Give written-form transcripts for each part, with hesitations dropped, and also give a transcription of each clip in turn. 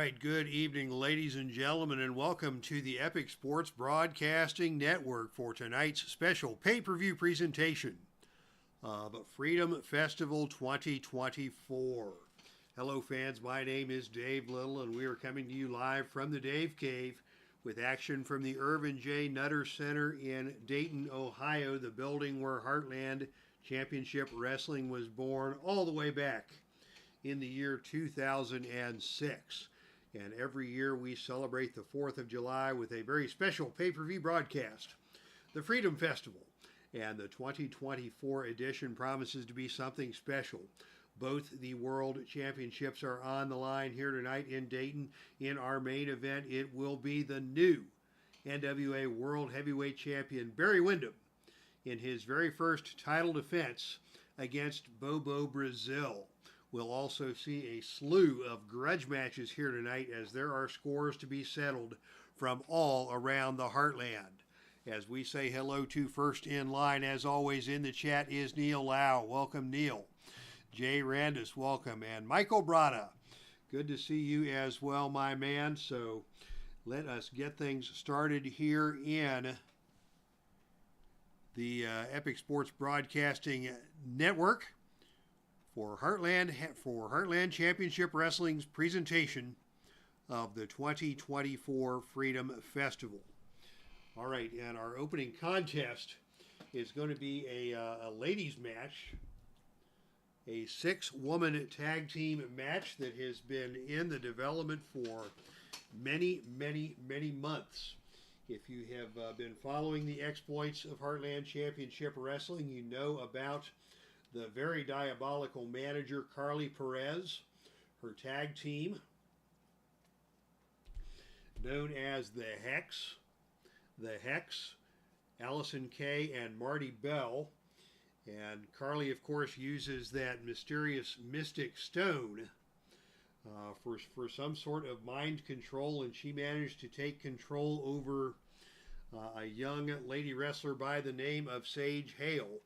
right, good evening, ladies and gentlemen, and welcome to the Epic Sports Broadcasting Network for tonight's special pay-per-view presentation of Freedom Festival 2024. Hello, fans. My name is Dave Little, and we are coming to you live from the Dave Cave with action from the Ervin J. Nutter Center in Dayton, Ohio, the building where Heartland Championship Wrestling was born all the way back in the year 2006. And every year we celebrate the 4th of July with a very special pay-per-view broadcast, the Freedom Festival. And the 2024 edition promises to be something special. Both the World Championships are on the line here tonight in Dayton. In our main event, it will be the new NWA World Heavyweight Champion Barry Windham in his very first title defense against Bobo Brazil. We'll also see a slew of grudge matches here tonight as there are scores to be settled from all around the Heartland. As we say hello to first in line, as always in the chat, is Neil Lau. Welcome, Neil. Jay Randus, welcome. And Michael Brada, good to see you as well, my man. So let us get things started here in the Epic Sports Broadcasting Network for Heartland Championship Wrestling's presentation of the 2024 Freedom Festival. All right, and our opening contest is going to be a ladies match, a 6-woman tag team match that has been in the development for many, many, many months. If you have been following the exploits of Heartland Championship Wrestling, you know about the very diabolical manager, Carly Perez, her tag team, known as the Hex, Allison Kay and Marty Bell. And Carly, of course, uses that mysterious mystic stone for some sort of mind control, and she managed to take control over a young lady wrestler by the name of Sage Hale.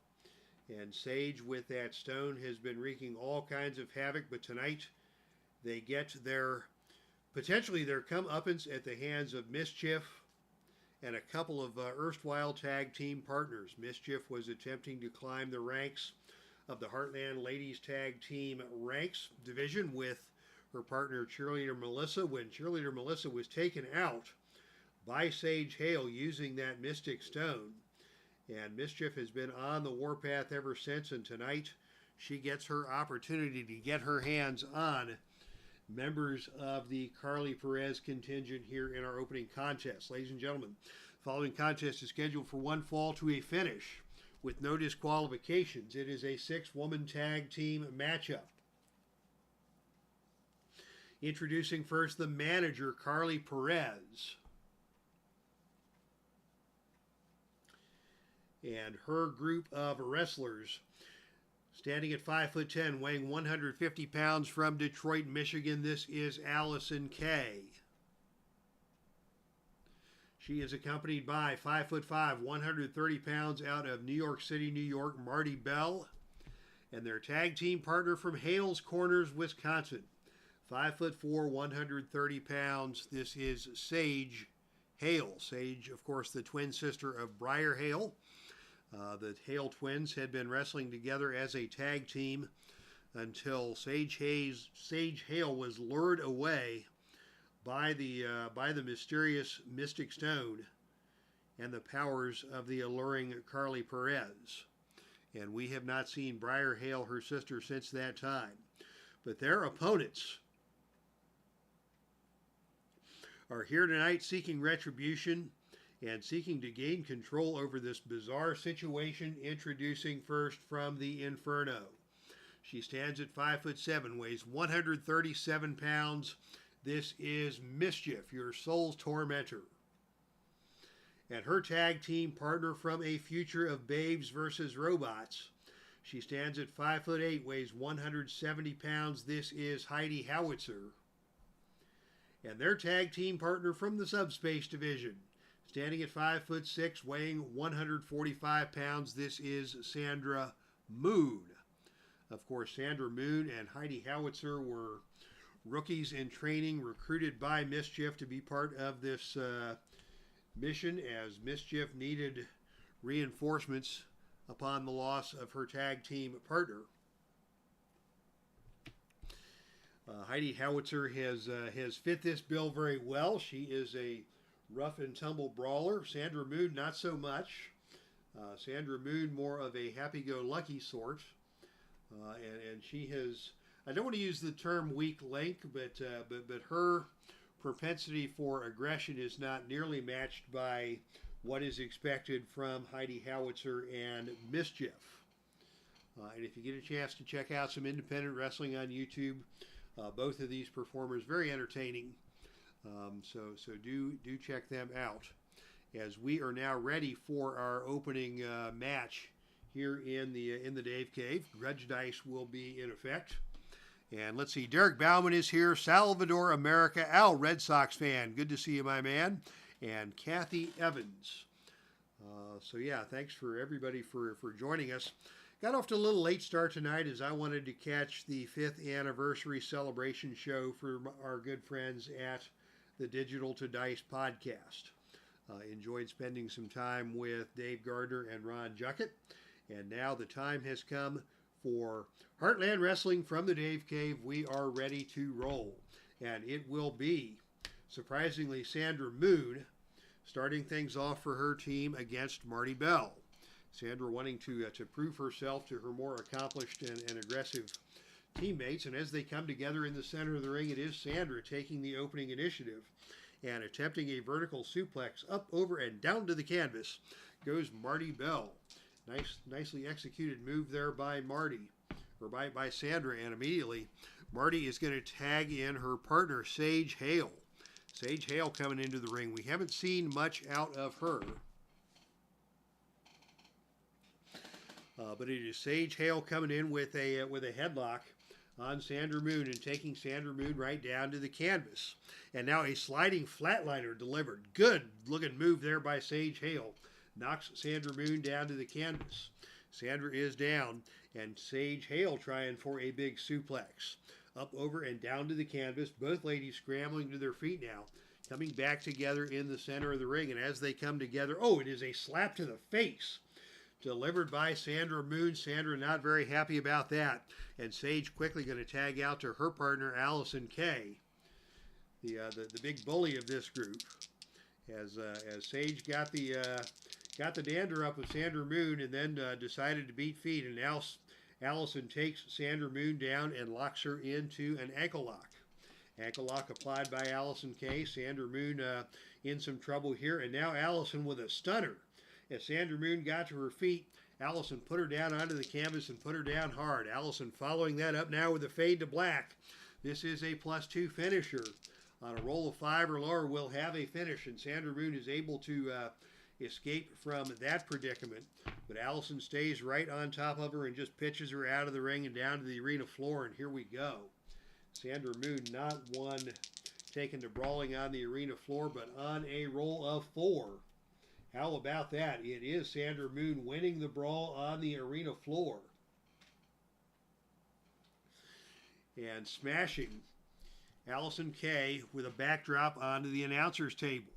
And Sage, with that stone, has been wreaking all kinds of havoc. But tonight, they get potentially their comeuppance at the hands of Mischief and a couple of erstwhile tag team partners. Mischief was attempting to climb the ranks of the Heartland Ladies Tag Team ranks division with her partner, Cheerleader Melissa, when Cheerleader Melissa was taken out by Sage Hale using that mystic stone. And Mischief has been on the warpath ever since, and tonight she gets her opportunity to get her hands on members of the Carly Perez contingent here in our opening contest. Ladies and gentlemen, the following contest is scheduled for one fall to a finish with no disqualifications. It is a 6-woman tag team matchup. Introducing first the manager, Carly Perez, and her group of wrestlers. Standing at 5'10", weighing 150 pounds from Detroit, Michigan, this is Allison Kay. She is accompanied by 5'5", 130 pounds out of New York City, New York, Marty Bell, and their tag team partner from Hales Corners, Wisconsin, 5'4", 130 pounds. This is Sage Hale. Sage, of course, the twin sister of Briar Hale. The Hale twins had been wrestling together as a tag team until Sage Hale was lured away by the mysterious mystic stone and the powers of the alluring Carly Perez. And we have not seen Briar Hale, her sister, since that time. But their opponents are here tonight seeking retribution and seeking to gain control over this bizarre situation. Introducing first from the Inferno. She stands at 5'7", weighs 137 pounds. This is Mischief, your soul's tormentor. And her tag team partner from a future of Babes versus Robots. She stands at 5'8", weighs 170 pounds. This is Heidi Howitzer. And their tag team partner from the Subspace Division. Standing at 5'6", weighing 145 pounds, this is Sandra Moon. Of course, Sandra Moon and Heidi Howitzer were rookies in training recruited by Mischief to be part of this mission, as Mischief needed reinforcements upon the loss of her tag team partner. Heidi Howitzer has fit this bill very well. She is a rough and tumble brawler. Sandra Moon, not so much. Sandra Moon, more of a happy-go-lucky sort. And she has, I don't want to use the term weak link, but her propensity for aggression is not nearly matched by what is expected from Heidi Howitzer and Mischief. And if you get a chance to check out some independent wrestling on YouTube, both of these performers very entertaining. So do check them out, as we are now ready for our opening match here in the Dave Cave. Grudge dice will be in effect. And let's see, Derek Bauman is here. Salvador America, Al, Red Sox fan. Good to see you, my man. And Kathy Evans. So yeah, thanks for everybody for joining us. Got off to a little late start tonight, as I wanted to catch the 5th anniversary celebration show for our good friends at the Digital to Dice podcast. Enjoyed spending some time with Dave Gardner and Ron Juckett. And now the time has come for Heartland Wrestling from the Dave Cave. We are ready to roll. And it will be, surprisingly, Sandra Moon starting things off for her team against Marty Bell. Sandra wanting to prove herself to her more accomplished and aggressive teammates. And as they come together in the center of the ring, it is Sandra taking the opening initiative and attempting a vertical suplex up, over, and down to the canvas goes Marty Bell. Nicely executed move there by Marty, or by Sandra, and immediately Marty is going to tag in her partner, Sage Hale. Sage Hale coming into the ring. We haven't seen much out of her. But it is Sage Hale coming in with a headlock on Sandra Moon and taking Sandra Moon right down to the canvas. And now a sliding flatliner delivered. Good looking move there by Sage Hale. Knocks Sandra Moon down to the canvas. Sandra is down, and Sage Hale trying for a big suplex. Up, over, and down to the canvas. Both ladies scrambling to their feet now. Coming back together in the center of the ring. And as they come together, oh, it is a slap to the face. Delivered by Sandra Moon. Sandra not very happy about that. And Sage quickly going to tag out to her partner, Allison Kay, the big bully of this group. As Sage got the dander up of Sandra Moon and then decided to beat feet. And now Allison takes Sandra Moon down and locks her into an ankle lock. Ankle lock applied by Allison Kay. Sandra Moon in some trouble here. And now Allison with a stunner. As Sandra Moon got to her feet, Allison put her down onto the canvas and put her down hard. Allison following that up now with a fade to black. This is a +2 finisher. On a roll of 5 or lower, will have a finish, and Sandra Moon is able to escape from that predicament. But Allison stays right on top of her and just pitches her out of the ring and down to the arena floor, and here we go. Sandra Moon not one taken to brawling on the arena floor, but on a roll of 4. How about that? It is Sandra Moon winning the brawl on the arena floor. And smashing Allison Kay with a backdrop onto the announcer's table.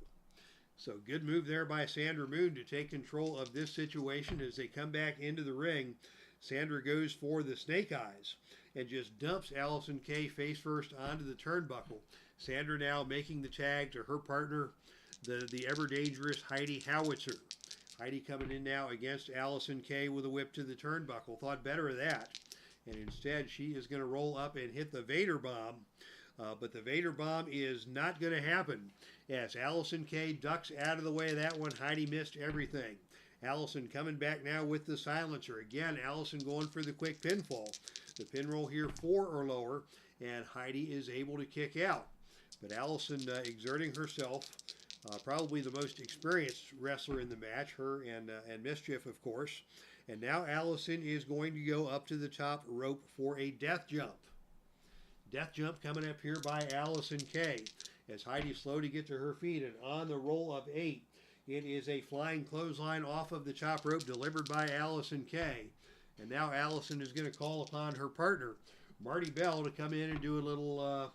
So good move there by Sandra Moon to take control of this situation as they come back into the ring. Sandra goes for the snake eyes and just dumps Allison Kay face first onto the turnbuckle. Sandra now making the tag to her partner, the ever-dangerous Heidi Howitzer. Heidi coming in now against Allison Kay with a whip to the turnbuckle. Thought better of that. And instead, she is going to roll up and hit the VADER bomb. But the VADER bomb is not going to happen. As Allison Kay ducks out of the way of that one, Heidi missed everything. Allison coming back now with the silencer. Again, Allison going for the quick pinfall. The pin roll here 4 or lower, and Heidi is able to kick out. But Allison exerting herself. Probably the most experienced wrestler in the match, her and Mischief, of course. And now Allison is going to go up to the top rope for a death jump. Death jump coming up here by Allison Kay. As Heidi's slow to get to her feet, and on the roll of 8, it is a flying clothesline off of the top rope delivered by Allison Kay. And now Allison is going to call upon her partner, Marty Bell, to come in and do a little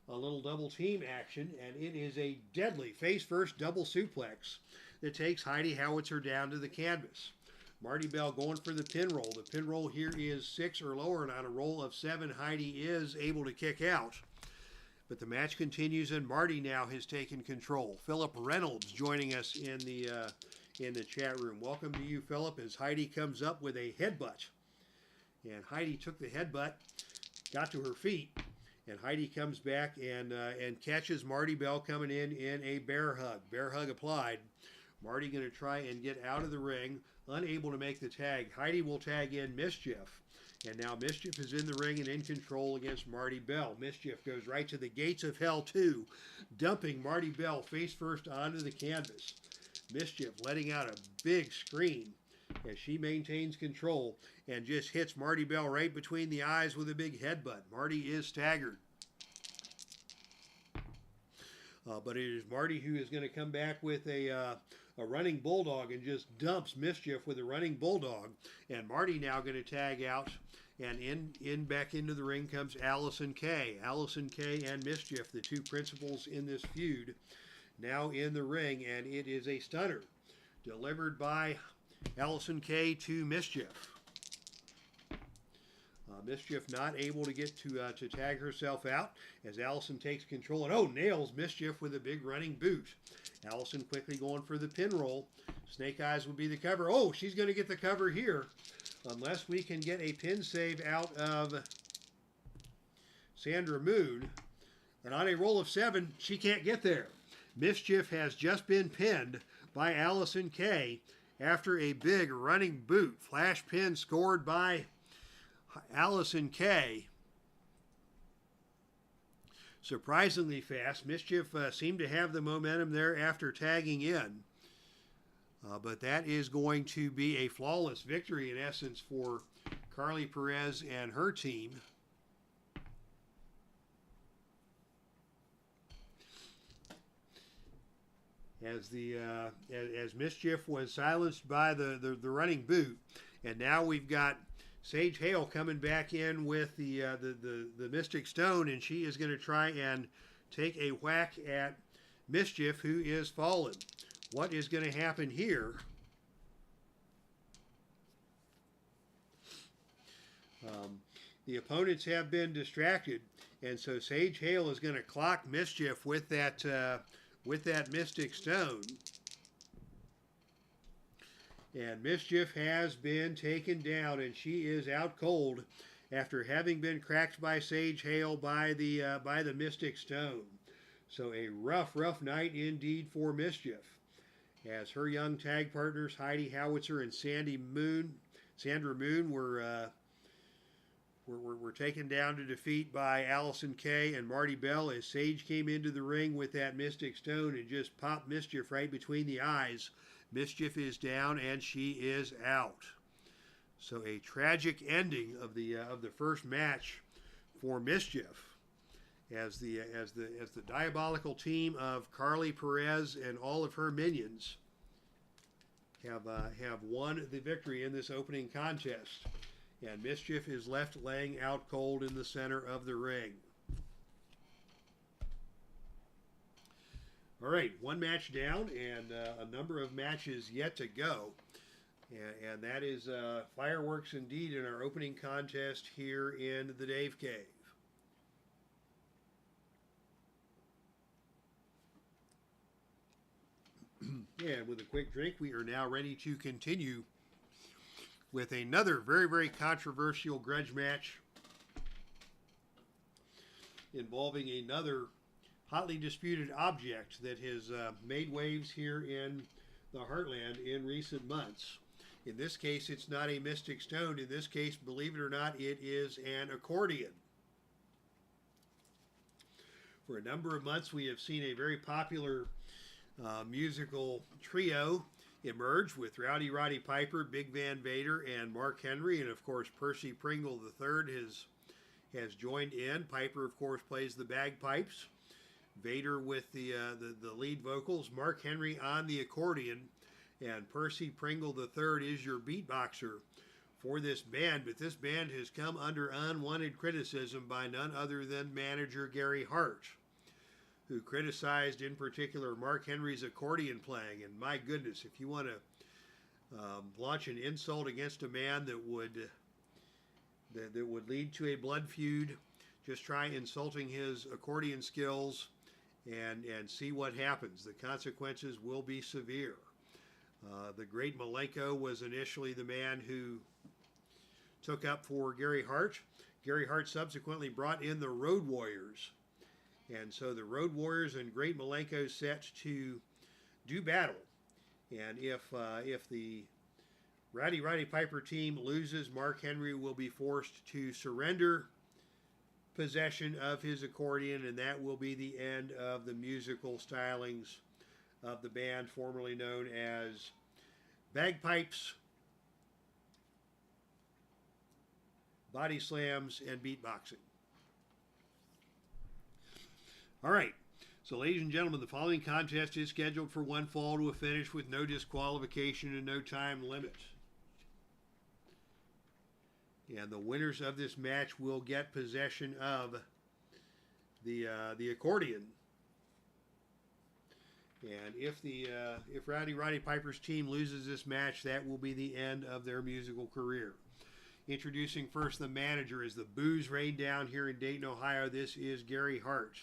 a little double team action, and it is a deadly face-first double suplex that takes Heidi Howitzer down to the canvas. Marty Bell going for the pin roll. The pin roll here is 6 or lower, and on a roll of 7, Heidi is able to kick out. But the match continues, and Marty now has taken control. Philip Reynolds joining us in the chat room. Welcome to you, Philip, as Heidi comes up with a headbutt. And Heidi took the headbutt, got to her feet, and Heidi comes back and catches Marty Bell coming in a bear hug. Bear hug applied. Marty going to try and get out of the ring, unable to make the tag. Heidi will tag in Mischief. And now Mischief is in the ring and in control against Marty Bell. Mischief goes right to the gates of hell, too, dumping Marty Bell face first onto the canvas. Mischief letting out a big scream as she maintains control and just hits Marty Bell right between the eyes with a big headbutt. Marty is staggered. But it is Marty who is going to come back with a running bulldog and just dumps Mischief with a running bulldog. And Marty now going to tag out, and back into the ring comes Allison Kay. Allison Kay and Mischief, the two principals in this feud, now in the ring, and it is a stunner delivered by Allison Kay to Mischief. Mischief not able to get to tag herself out as Allison takes control and nails Mischief with a big running boot. Allison quickly going for the pin roll. Snake Eyes will be the cover. Oh, she's going to get the cover here unless we can get a pin save out of Sandra Moon. And on a roll of 7, she can't get there. Mischief has just been pinned by Allison Kay after a big running boot. Flash pin scored by Allison Kay. Surprisingly fast. Mischief seemed to have the momentum there after tagging in. But that is going to be a flawless victory in essence for Carly Perez and her team. As Mischief was silenced by the running boot, and now we've got Sage Hale coming back in with the Mystic Stone, and she is going to try and take a whack at Mischief, who is fallen. What is going to happen here? The opponents have been distracted, and so Sage Hale is going to clock Mischief with that Mystic Stone. And Mischief has been taken down, and she is out cold after having been cracked by Sage Hale by the Mystic Stone. So a rough night indeed for Mischief, as her young tag partners Heidi Howitzer and Sandra Moon were taken down to defeat by Allison Kay and Marty Bell, as Sage came into the ring with that Mystic Stone and just popped Mischief right between the eyes. Mischief is down and she is out. So a tragic ending of the first match for Mischief, as the diabolical team of Carly Perez and all of her minions have won the victory in this opening contest, and Mischief is left laying out cold in the center of the ring. All right, one match down and a number of matches yet to go. And that is fireworks indeed in our opening contest here in the Dave Cave. And with a quick drink, we are now ready to continue with another very controversial grudge match involving another hotly disputed object that has made waves here in the Heartland in recent months. In this case, it's not a Mystic Stone. In this case, believe it or not, it is an accordion. For a number of months, we have seen a very popular musical trio emerge with Rowdy Roddy Piper, Big Van Vader, and Mark Henry. And of course, Percy Pringle III has joined in. Piper, of course, plays the bagpipes. Vader with the lead vocals. Mark Henry on the accordion. And Percy Pringle III is your beatboxer for this band, but this band has come under unwanted criticism by none other than manager Gary Hart, who criticized in particular Mark Henry's accordion playing. And my goodness, if you want to launch an insult against a man that would lead to a blood feud, just try insulting his accordion skills and see what happens. The consequences will be severe. The great Malenko was initially the man who took up for Gary Hart. Gary Hart subsequently brought in the Road Warriors. And so the Road Warriors and Great Malenko set to do battle. And if the Roddy Piper team loses, Mark Henry will be forced to surrender possession of his accordion, and that will be the end of the musical stylings of the band formerly known as bagpipes, body slams, and beatboxing. All right, so ladies and gentlemen, the following contest is scheduled for one fall to a finish with no disqualification and no time limit. And the winners of this match will get possession of the accordion. And if Roddy Piper's team loses this match, that will be the end of their musical career. Introducing first the manager as the booze rain down here in Dayton, Ohio. This is Gary Hart.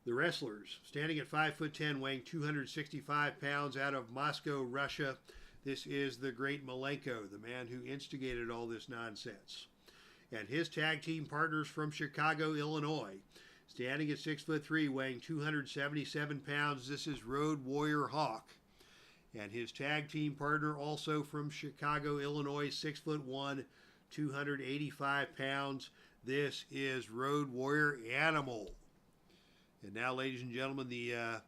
The wrestlers, standing at 5'10", weighing 265 pounds, out of Moscow, Russia. This is the great Malenko, the man who instigated all this nonsense. And his tag team partners from Chicago, Illinois, standing at 6'3", weighing 277 pounds. This is Road Warrior Hawk. And his tag team partner, also from Chicago, Illinois, 6'1", 285 pounds. This is Road Warrior Animal. And now, ladies and gentlemen, the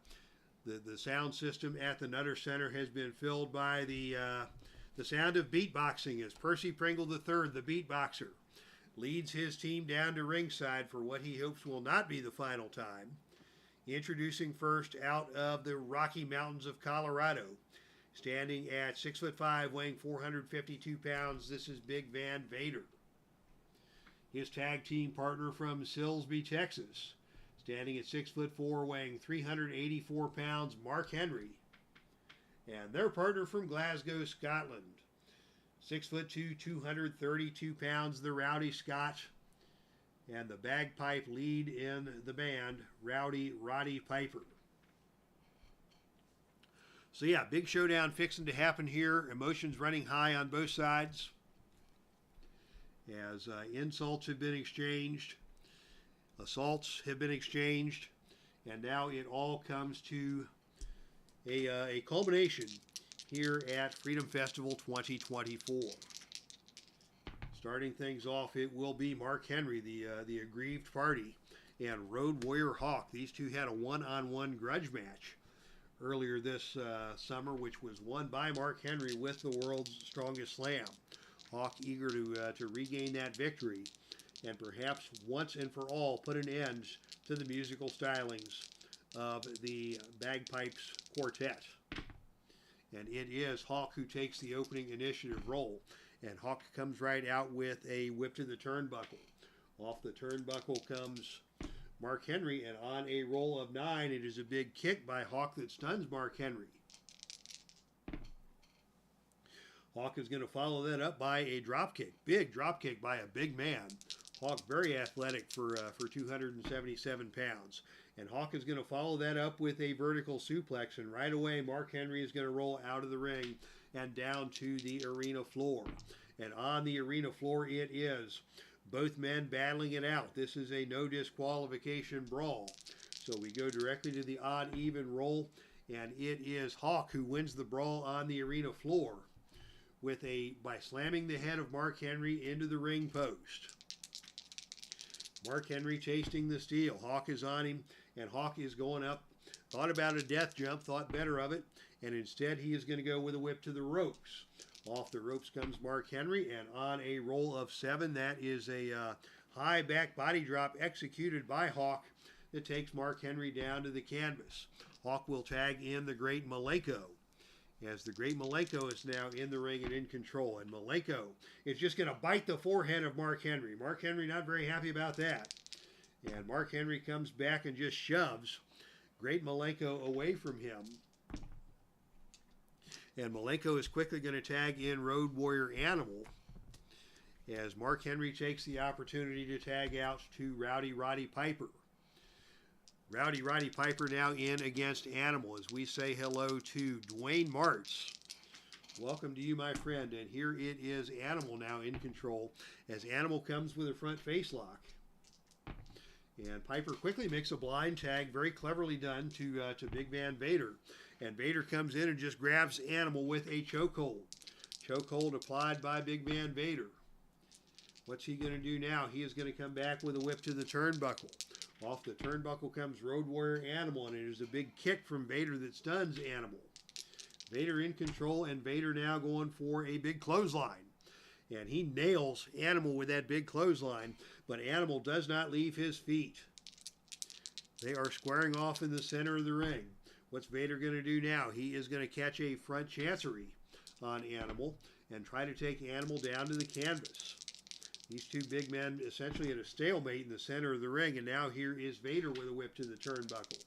sound system at the Nutter Center has been filled by the sound of beatboxing as Percy Pringle III, the beatboxer, leads his team down to ringside for what he hopes will not be the final time. Introducing first out of the Rocky Mountains of Colorado, standing at 6'5", weighing 452 pounds, this is Big Van Vader. His tag team partner from Silsbee, Texas, standing at 6'4", weighing 384 pounds, Mark Henry. And their partner from Glasgow, Scotland, 6'2", 232 pounds, the Rowdy Scot. And the bagpipe lead in the band, Roddy Piper. So yeah, big showdown fixing to happen here. Emotions running high on both sides as insults have been exchanged, assaults have been exchanged, and now it all comes to a culmination here at Freedom Festival 2024. Starting things off, it will be Mark Henry, the aggrieved party, and Road Warrior Hawk. These two had a one-on-one grudge match earlier this summer, which was won by Mark Henry with the world's strongest slam. Hawk eager to regain that victory and perhaps once and for all put an end to the musical stylings of the Bagpipes Quartet. And it is Hawk who takes the opening initiative role. And Hawk comes right out with a whip to the turnbuckle. Off the turnbuckle comes Mark Henry, and on a roll of 9, it is a big kick by Hawk that stuns Mark Henry. Hawk is going to follow that up by a drop kick, big drop kick by a big man. Hawk very athletic for 277 pounds. And Hawk is going to follow that up with a vertical suplex, and right away Mark Henry is going to roll out of the ring and down to the arena floor. And on the arena floor it is. Both men battling it out. This is a no disqualification brawl. So we go directly to the odd even roll, and it is Hawk who wins the brawl on the arena floor by slamming the head of Mark Henry into the ring post. Mark Henry tasting the steel. Hawk is on him, and Hawk is going up. Thought about a death jump, thought better of it, and instead he is going to go with a whip to the ropes. Off the ropes comes Mark Henry, and on a roll of 7, that is a high back body drop executed by Hawk that takes Mark Henry down to the canvas. Hawk will tag in the great Malenko, as the great Malenko is now in the ring and in control. And Malenko is just going to bite the forehead of Mark Henry. Mark Henry not very happy about that. And Mark Henry comes back and just shoves great Malenko away from him. And Malenko is quickly going to tag in Road Warrior Animal as Mark Henry takes the opportunity to tag out to Roddy Piper. Roddy Piper now in against Animal as we say hello to Dwayne Martz. Welcome to you, my friend. And here it is, Animal now in control as Animal comes with a front face lock. And Piper quickly makes a blind tag, very cleverly done to Big Man Vader. And Vader comes in and just grabs Animal with a chokehold. Chokehold applied by Big Man Vader. What's he going to do now? He is going to come back with a whip to the turnbuckle. Off the turnbuckle comes Road Warrior Animal, and it is a big kick from Vader that stuns Animal. Vader in control, and Vader now going for a big clothesline. And he nails Animal with that big clothesline, but Animal does not leave his feet. They are squaring off in the center of the ring. What's Vader going to do now? He is going to catch a front chancery on Animal and try to take Animal down to the canvas. These two big men essentially at a stalemate in the center of the ring, and now here is Vader with a whip to the turnbuckle.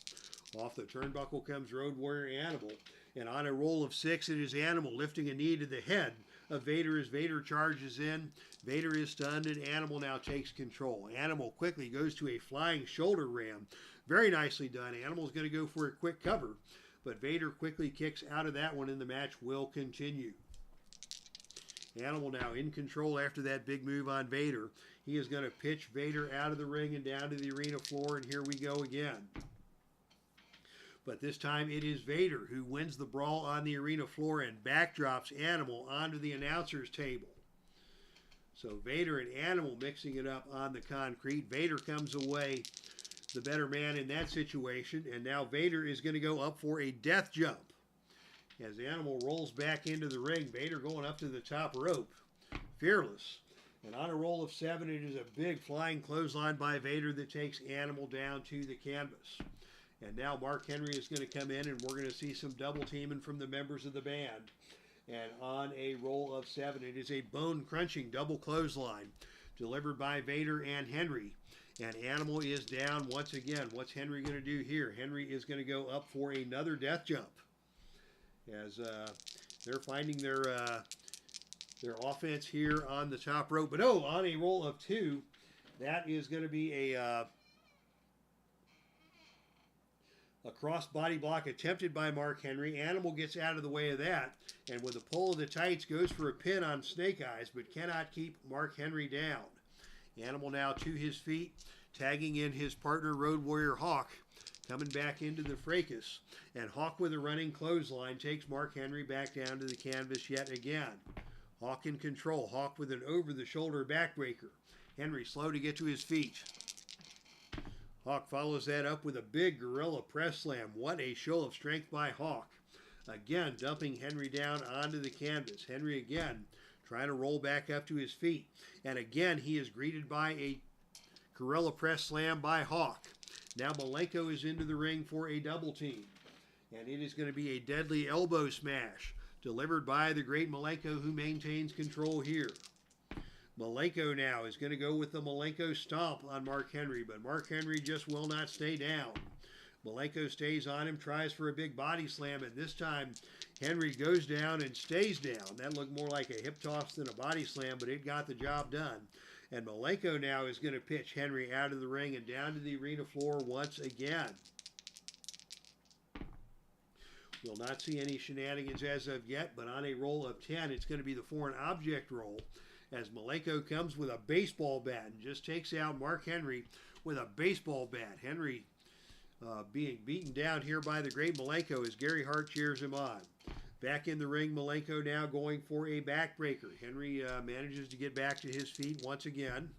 Off the turnbuckle comes Road Warrior Animal, and on a roll of 6 it is Animal lifting a knee to the head of Vader as Vader charges in. Vader is stunned, and Animal now takes control. Animal quickly goes to a flying shoulder ram. Very nicely done. Animal's going to go for a quick cover, but Vader quickly kicks out of that one, and the match will continue. Animal now in control after that big move on Vader. He is going to pitch Vader out of the ring and down to the arena floor, and here we go again. But this time it is Vader who wins the brawl on the arena floor and backdrops Animal onto the announcer's table. So Vader and Animal mixing it up on the concrete. Vader comes away the better man in that situation, and now Vader is going to go up for a death jump. As the Animal rolls back into the ring, Vader going up to the top rope. Fearless. And on a roll of 7, it is a big flying clothesline by Vader that takes Animal down to the canvas. And now Mark Henry is going to come in, and we're going to see some double teaming from the members of the band. And on a roll of 7, it is a bone-crunching double clothesline delivered by Vader and Henry. And Animal is down once again. What's Henry going to do here? Henry is going to go up for another death jump. As they're finding their offense here on the top rope. But oh, on a roll of 2, that is going to be a cross body block attempted by Mark Henry. Animal gets out of the way of that, and with a pull of the tights goes for a pin on Snake Eyes, but cannot keep Mark Henry down. Animal now to his feet, tagging in his partner Road Warrior Hawk. Coming back into the fracas, and Hawk with a running clothesline takes Mark Henry back down to the canvas yet again. Hawk in control. Hawk with an over-the-shoulder backbreaker. Henry slow to get to his feet. Hawk follows that up with a big gorilla press slam. What a show of strength by Hawk. Again, dumping Henry down onto the canvas. Henry again trying to roll back up to his feet. And again, he is greeted by a gorilla press slam by Hawk. Now Malenko is into the ring for a double team. And it is going to be a deadly elbow smash delivered by the great Malenko, who maintains control here. Malenko now is going to go with the Malenko stomp on Mark Henry, but Mark Henry just will not stay down. Malenko stays on him, tries for a big body slam, and this time Henry goes down and stays down. That looked more like a hip toss than a body slam, but it got the job done. And Malenko now is going to pitch Henry out of the ring and down to the arena floor once again. We'll not see any shenanigans as of yet, but on a roll of 10, it's going to be the foreign object roll as Malenko comes with a baseball bat and just takes out Mark Henry with a baseball bat. Henry being beaten down here by the great Malenko as Gary Hart cheers him on. Back in the ring, Malenko now going for a backbreaker. Henry manages to get back to his feet once again.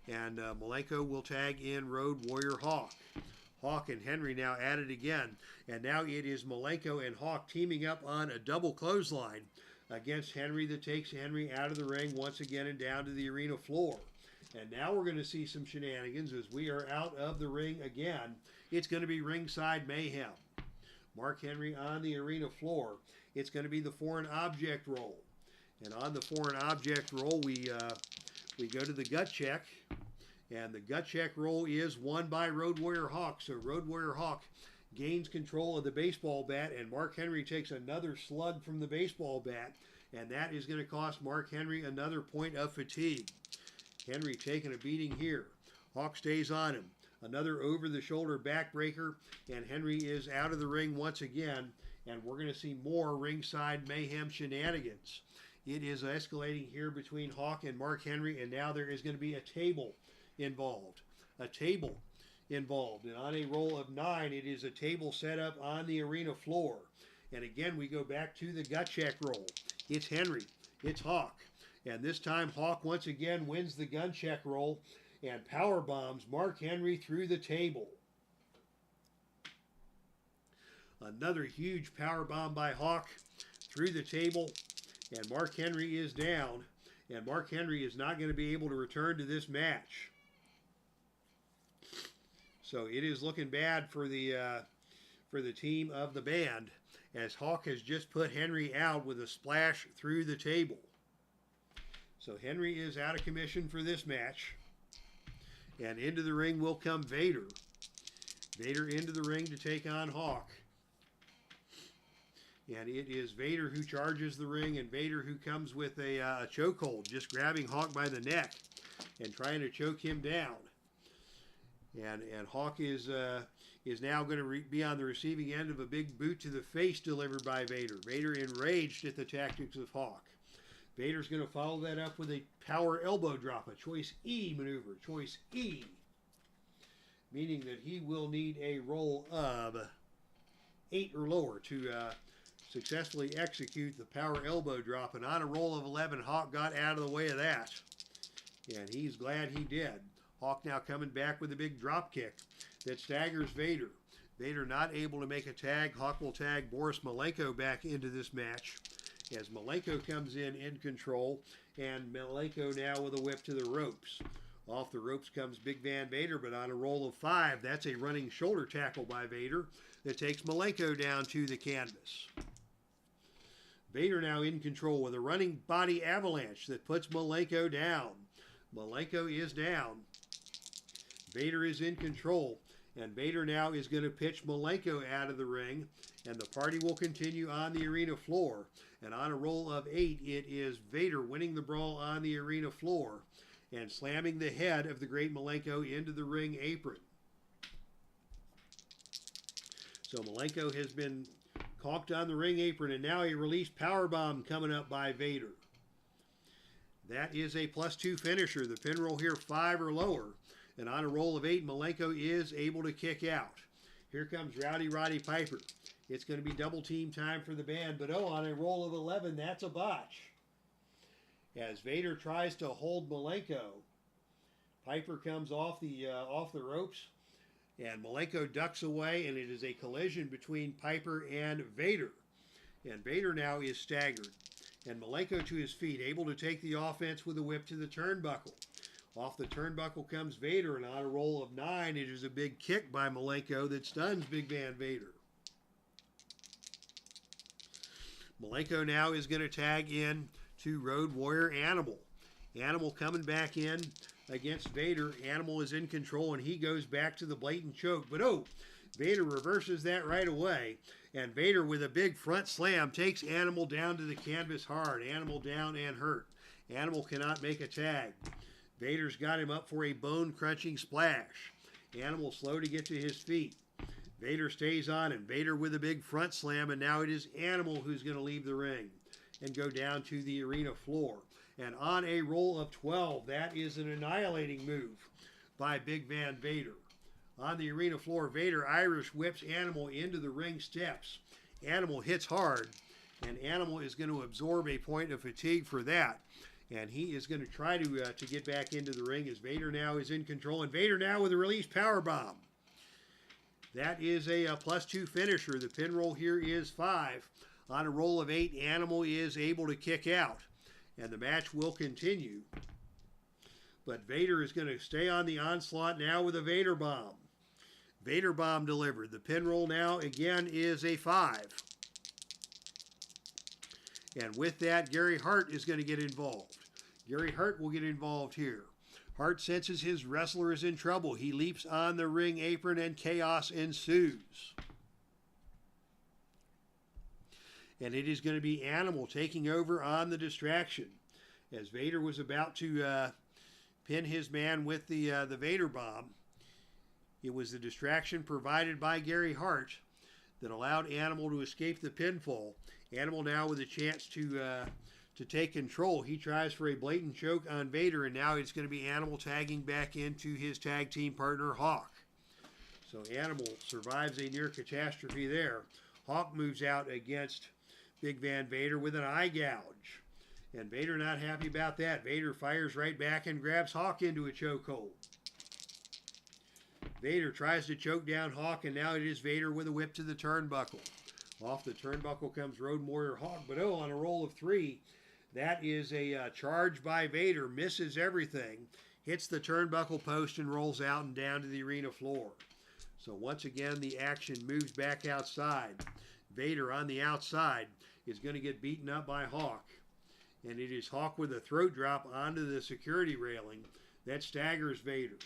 And Malenko will tag in Road Warrior Hawk. Hawk and Henry now at it again. And now it is Malenko and Hawk teaming up on a double clothesline against Henry that takes Henry out of the ring once again and down to the arena floor. And now we're going to see some shenanigans as we are out of the ring again. It's going to be ringside mayhem. Mark Henry on the arena floor. It's going to be the foreign object roll. And on the foreign object roll, we go to the gut check. And the gut check roll is won by Road Warrior Hawk. So Road Warrior Hawk gains control of the baseball bat, and Mark Henry takes another slug from the baseball bat, and that is going to cost Mark Henry another point of fatigue. Henry taking a beating here. Hawk stays on him. Another over-the-shoulder backbreaker, and Henry is out of the ring once again, and we're going to see more ringside mayhem shenanigans. It is escalating here between Hawk and Mark Henry, and now there is going to be a table involved. A table involved. And on a roll of 9, it is a table set up on the arena floor. And again, we go back to the gut check roll. It's Henry. It's Hawk. And this time, Hawk once again wins the gun check roll and power bombs Mark Henry through the table. Another huge power bomb by Hawk through the table. And Mark Henry is down. And Mark Henry is not going to be able to return to this match. So it is looking bad for the team of the band, as Hawk has just put Henry out with a splash through the table. So Henry is out of commission for this match. And into the ring will come Vader. Vader into the ring to take on Hawk. And it is Vader who charges the ring, and Vader who comes with a chokehold, just grabbing Hawk by the neck and trying to choke him down. And Hawk is now going to be on the receiving end of a big boot to the face delivered by Vader. Vader enraged at the tactics of Hawk. Vader's going to follow that up with a power elbow drop, a choice E maneuver, choice E, meaning that he will need a roll of 8 or lower to successfully execute the power elbow drop. And on a roll of 11, Hawk got out of the way of that, and he's glad he did. Hawk now coming back with a big drop kick that staggers Vader. Vader not able to make a tag. Hawk will tag Boris Malenko back into this match as Malenko comes in control, and Malenko now with a whip to the ropes. Off the ropes comes Big Van Vader, but on a roll of 5, that's a running shoulder tackle by Vader that takes Malenko down to the canvas. Vader now in control with a running body avalanche that puts Malenko down. Malenko is down. Vader is in control, and Vader now is going to pitch Malenko out of the ring, and the party will continue on the arena floor. And on a roll of 8, it is Vader winning the brawl on the arena floor and slamming the head of the great Malenko into the ring apron. So Malenko has been caulked on the ring apron, and now a released powerbomb coming up by Vader. That is a +2 finisher. The pin roll here 5 or lower. And on a roll of 8, Malenko is able to kick out. Here comes Roddy Piper. It's going to be double team time for the band, but on a roll of 11, that's a botch. As Vader tries to hold Malenko, Piper comes off the ropes, and Malenko ducks away, and it is a collision between Piper and Vader. And Vader now is staggered, and Malenko to his feet, able to take the offense with a whip to the turnbuckle. Off the turnbuckle comes Vader, and on a roll of 9, it is a big kick by Malenko that stuns Big Van Vader. Malenko now is going to tag in to Road Warrior Animal. Animal coming back in against Vader. Animal is in control, and he goes back to the blatant choke. But Vader reverses that right away, and Vader with a big front slam takes Animal down to the canvas hard. Animal down and hurt. Animal cannot make a tag. Vader's got him up for a bone-crunching splash. Animal slow to get to his feet. Vader stays on him. Vader with a big front slam, and now it is Animal who's going to leave the ring and go down to the arena floor. And on a roll of 12, that is an annihilating move by Big Van Vader. On the arena floor, Vader Irish whips Animal into the ring steps. Animal hits hard, and Animal is going to absorb a point of fatigue for that. And he is going to try to get back into the ring as Vader now is in control. And Vader now with a release powerbomb. That is a +2 finisher. The pin roll here is 5. On a roll of 8, Animal is able to kick out. And the match will continue. But Vader is going to stay on the onslaught now with a Vader bomb. Vader bomb delivered. The pin roll now again is a 5. And with that, Gary Hart is going to get involved. Gary Hart will get involved here. Hart senses his wrestler is in trouble. He leaps on the ring apron and chaos ensues. And it is going to be Animal taking over on the distraction. As Vader was about to pin his man with the Vader bomb, it was the distraction provided by Gary Hart that allowed Animal to escape the pinfall. Animal now with a chance to take control. He tries for a blatant choke on Vader, and now it's going to be Animal tagging back into his tag team partner, Hawk. So Animal survives a near catastrophe there. Hawk moves out against Big Van Vader with an eye gouge. And Vader not happy about that. Vader fires right back and grabs Hawk into a chokehold. Vader tries to choke down Hawk, and now it is Vader with a whip to the turnbuckle. Off the turnbuckle comes Road Warrior Hawk, but on a roll of 3. That is a charge by Vader, misses everything, hits the turnbuckle post and rolls out and down to the arena floor. So once again, the action moves back outside. Vader on the outside is going to get beaten up by Hawk. And it is Hawk with a throat drop onto the security railing that staggers Vader.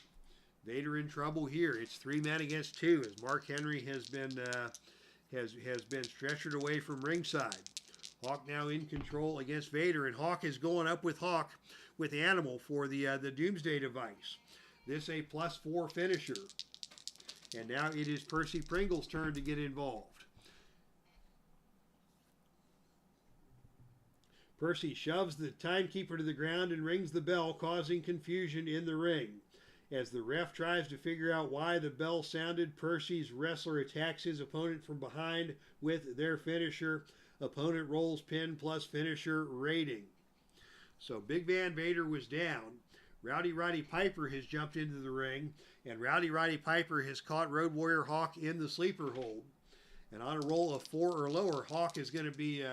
Vader in trouble here. It's 3 men against 2 as Mark Henry has been stretchered away from ringside. Hawk now in control against Vader, and Hawk is going up with Hawk with Animal for the Doomsday device. This a +4 finisher. And now it is Percy Pringle's turn to get involved. Percy shoves the timekeeper to the ground and rings the bell, causing confusion in the ring. As the ref tries to figure out why the bell sounded, Percy's wrestler attacks his opponent from behind with their finisher. Opponent rolls pin plus finisher rating. So Big Van Vader was down. Roddy Piper has jumped into the ring, and Roddy Piper has caught Road Warrior Hawk in the sleeper hold. And on a roll of 4 or lower, Hawk is going to be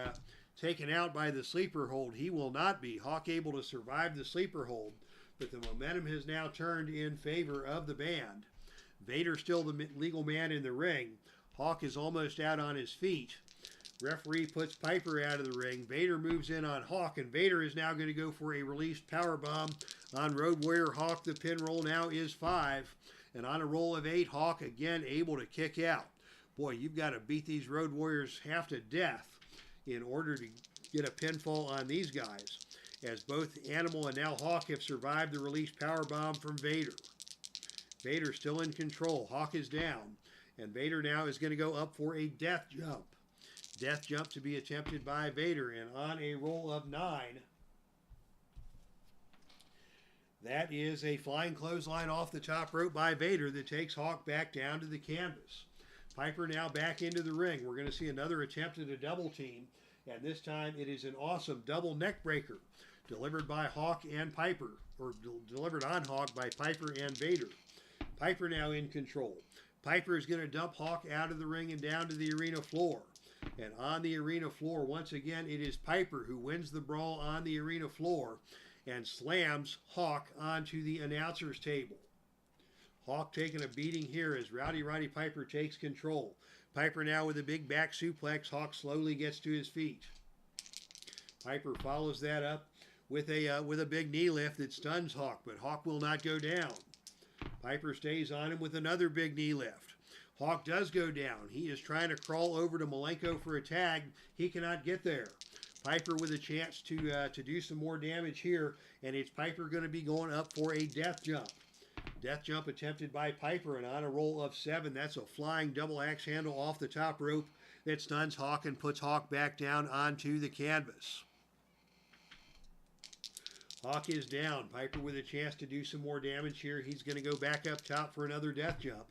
taken out by the sleeper hold. He will not be. Hawk able to survive the sleeper hold, but the momentum has now turned in favor of the band. Vader still the legal man in the ring. Hawk is almost out on his feet. Referee puts Piper out of the ring. Vader moves in on Hawk, and Vader is now going to go for a released powerbomb on Road Warrior Hawk. The pin roll now is 5, and on a roll of 8, Hawk again able to kick out. Boy, you've got to beat these Road Warriors half to death in order to get a pinfall on these guys, as both Animal and now Hawk have survived the released powerbomb from Vader. Vader still in control. Hawk is down, and Vader now is going to go up for a death jump. Death jump to be attempted by Vader, and on a roll of 9, that is a flying clothesline off the top rope by Vader that takes Hawk back down to the canvas. Piper now back into the ring. We're going to see another attempt at a double team, and this time it is an awesome double neck breaker delivered by Hawk and Piper, or delivered on Hawk by Piper and Vader. Piper now in control. Piper is going to dump Hawk out of the ring and down to the arena floor. And on the arena floor, once again, it is Piper who wins the brawl on the arena floor and slams Hawk onto the announcer's table. Hawk taking a beating here as Roddy Piper takes control. Piper now with a big back suplex. Hawk slowly gets to his feet. Piper follows that up with a big knee lift that stuns Hawk, but Hawk will not go down. Piper stays on him with another big knee lift. Hawk does go down. He is trying to crawl over to Malenko for a tag. He cannot get there. Piper with a chance to do some more damage here, and it's Piper going to be going up for a death jump. Death jump attempted by Piper, and on a roll of 7, that's a flying double axe handle off the top rope that stuns Hawk and puts Hawk back down onto the canvas. Hawk is down. Piper with a chance to do some more damage here. He's going to go back up top for another death jump.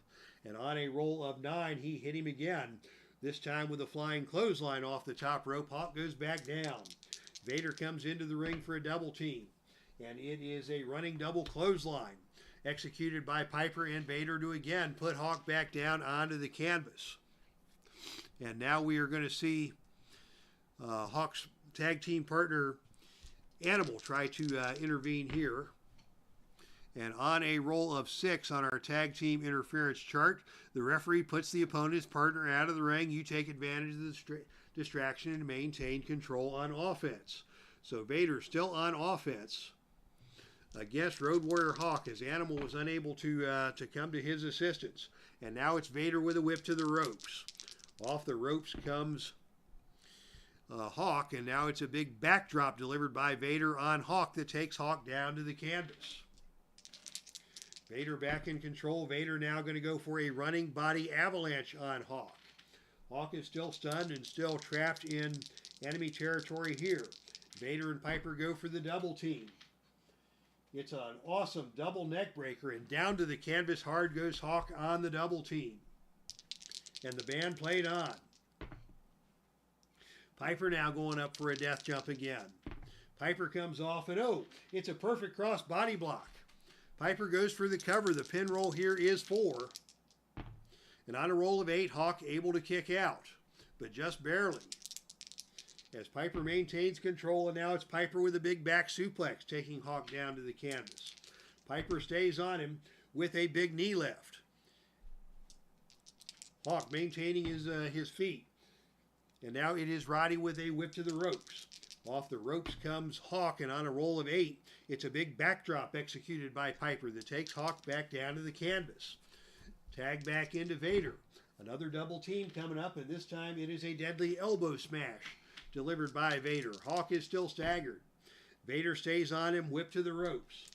And on a roll of 9, he hit him again, this time with a flying clothesline off the top rope. Hawk goes back down. Vader comes into the ring for a double team, and it is a running double clothesline executed by Piper and Vader to again put Hawk back down onto the canvas. And now we are going to see Hawk's tag team partner Animal try to intervene here. And on a roll of 6 on our tag team interference chart, the referee puts the opponent's partner out of the ring. You take advantage of the distraction and maintain control on offense. So Vader still on offense against Road Warrior Hawk, as Animal was unable to come to his assistance. And now it's Vader with a whip to the ropes. Off the ropes comes Hawk, and now it's a big backdrop delivered by Vader on Hawk that takes Hawk down to the canvas. Vader back in control. Vader now going to go for a running body avalanche on Hawk. Hawk is still stunned and still trapped in enemy territory here. Vader and Piper go for the double team. It's an awesome double neck breaker, and down to the canvas hard goes Hawk on the double team. And the band played on. Piper now going up for a death jump again. Piper comes off, and oh, it's a perfect cross body block. Piper goes for the cover. The pin roll here is 4. And on a roll of 8, Hawk able to kick out, but just barely. As Piper maintains control, and now it's Piper with a big back suplex, taking Hawk down to the canvas. Piper stays on him with a big knee left. Hawk maintaining his feet. And now it is Roddy with a whip to the ropes. Off the ropes comes Hawk, and on a roll of 8, it's a big backdrop executed by Piper that takes Hawk back down to the canvas. Tag back into Vader. Another double team coming up, and this time it is a deadly elbow smash delivered by Vader. Hawk is still staggered. Vader stays on him, whip to the ropes.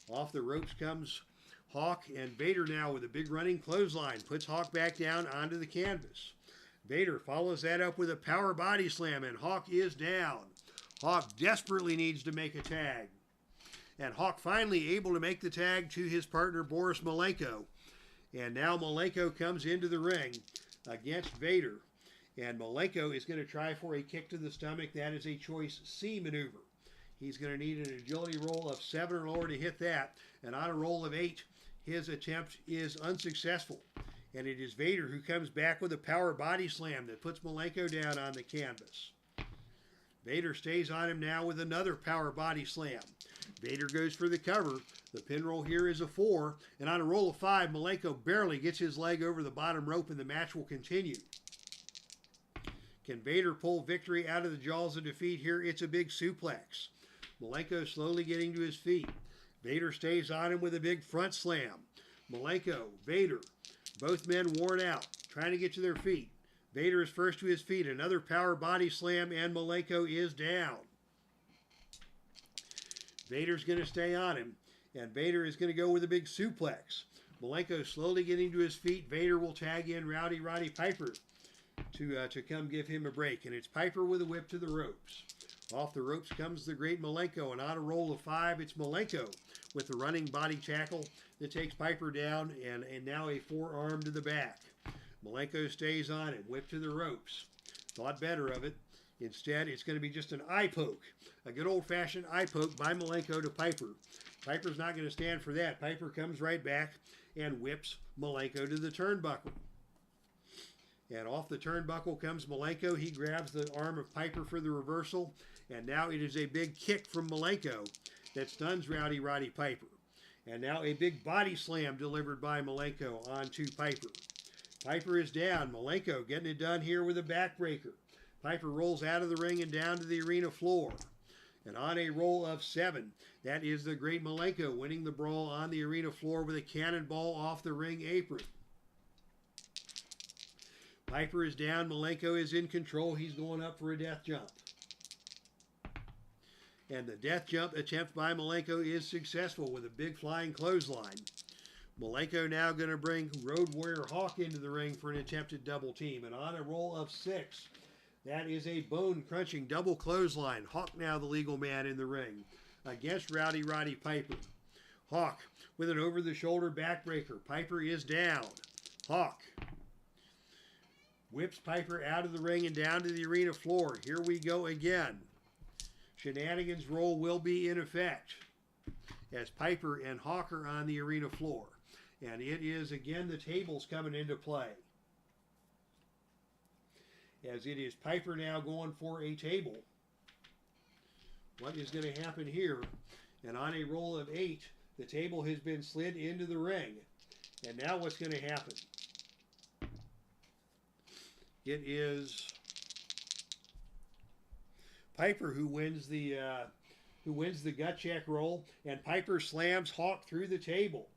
Off the ropes comes Hawk, and Vader now with a big running clothesline puts Hawk back down onto the canvas. Vader follows that up with a power body slam, and Hawk is down. Hawk desperately needs to make a tag. And Hawk finally able to make the tag to his partner Boris Malenko. And now Malenko comes into the ring against Vader. And Malenko is going to try for a kick to the stomach. That is a choice C maneuver. He's going to need an agility roll of 7 or lower to hit that. And on a roll of 8, his attempt is unsuccessful. And it is Vader who comes back with a power body slam that puts Malenko down on the canvas. Vader stays on him now with another power body slam. Vader goes for the cover. The pin roll here is a 4. And on a roll of 5, Malenko barely gets his leg over the bottom rope, and the match will continue. Can Vader pull victory out of the jaws of defeat here? It's a big suplex. Malenko slowly getting to his feet. Vader stays on him with a big front slam. Malenko, Vader, both men worn out, trying to get to their feet. Vader is first to his feet. Another power body slam, and Malenko is down. Vader's going to stay on him, and Vader is going to go with a big suplex. Malenko slowly getting to his feet. Vader will tag in Roddy Piper to come give him a break, and it's Piper with a whip to the ropes. Off the ropes comes the great Malenko, and on a roll of 5, it's Malenko with the running body tackle that takes Piper down, and now a forearm to the back. Malenko stays on it, whip to the ropes. Thought better of it. Instead, it's going to be just an eye poke. A good old-fashioned eye poke by Malenko to Piper. Piper's not going to stand for that. Piper comes right back and whips Malenko to the turnbuckle. And off the turnbuckle comes Malenko. He grabs the arm of Piper for the reversal. And now it is a big kick from Malenko that stuns Roddy Piper. And now a big body slam delivered by Malenko onto Piper. Piper is down. Malenko getting it done here with a backbreaker. Piper rolls out of the ring and down to the arena floor. And on a roll of 7, that is the great Malenko winning the brawl on the arena floor with a cannonball off the ring apron. Piper is down. Malenko is in control. He's going up for a death jump. And the death jump attempt by Malenko is successful with a big flying clothesline. Malenko now going to bring Road Warrior Hawk into the ring for an attempted double team. And on a roll of 6, that is a bone-crunching double clothesline. Hawk now the legal man in the ring against Roddy Piper. Hawk with an over-the-shoulder backbreaker. Piper is down. Hawk whips Piper out of the ring and down to the arena floor. Here we go again. Shenanigans roll will be in effect as Piper and Hawk are on the arena floor. And it is again the tables coming into play. As it is Piper now going for a table. What is going to happen here? And on a roll of 8, The table has been slid into the ring. And now what's going to happen? It is Piper who wins the gut check roll, and Piper slams Hawk through the table.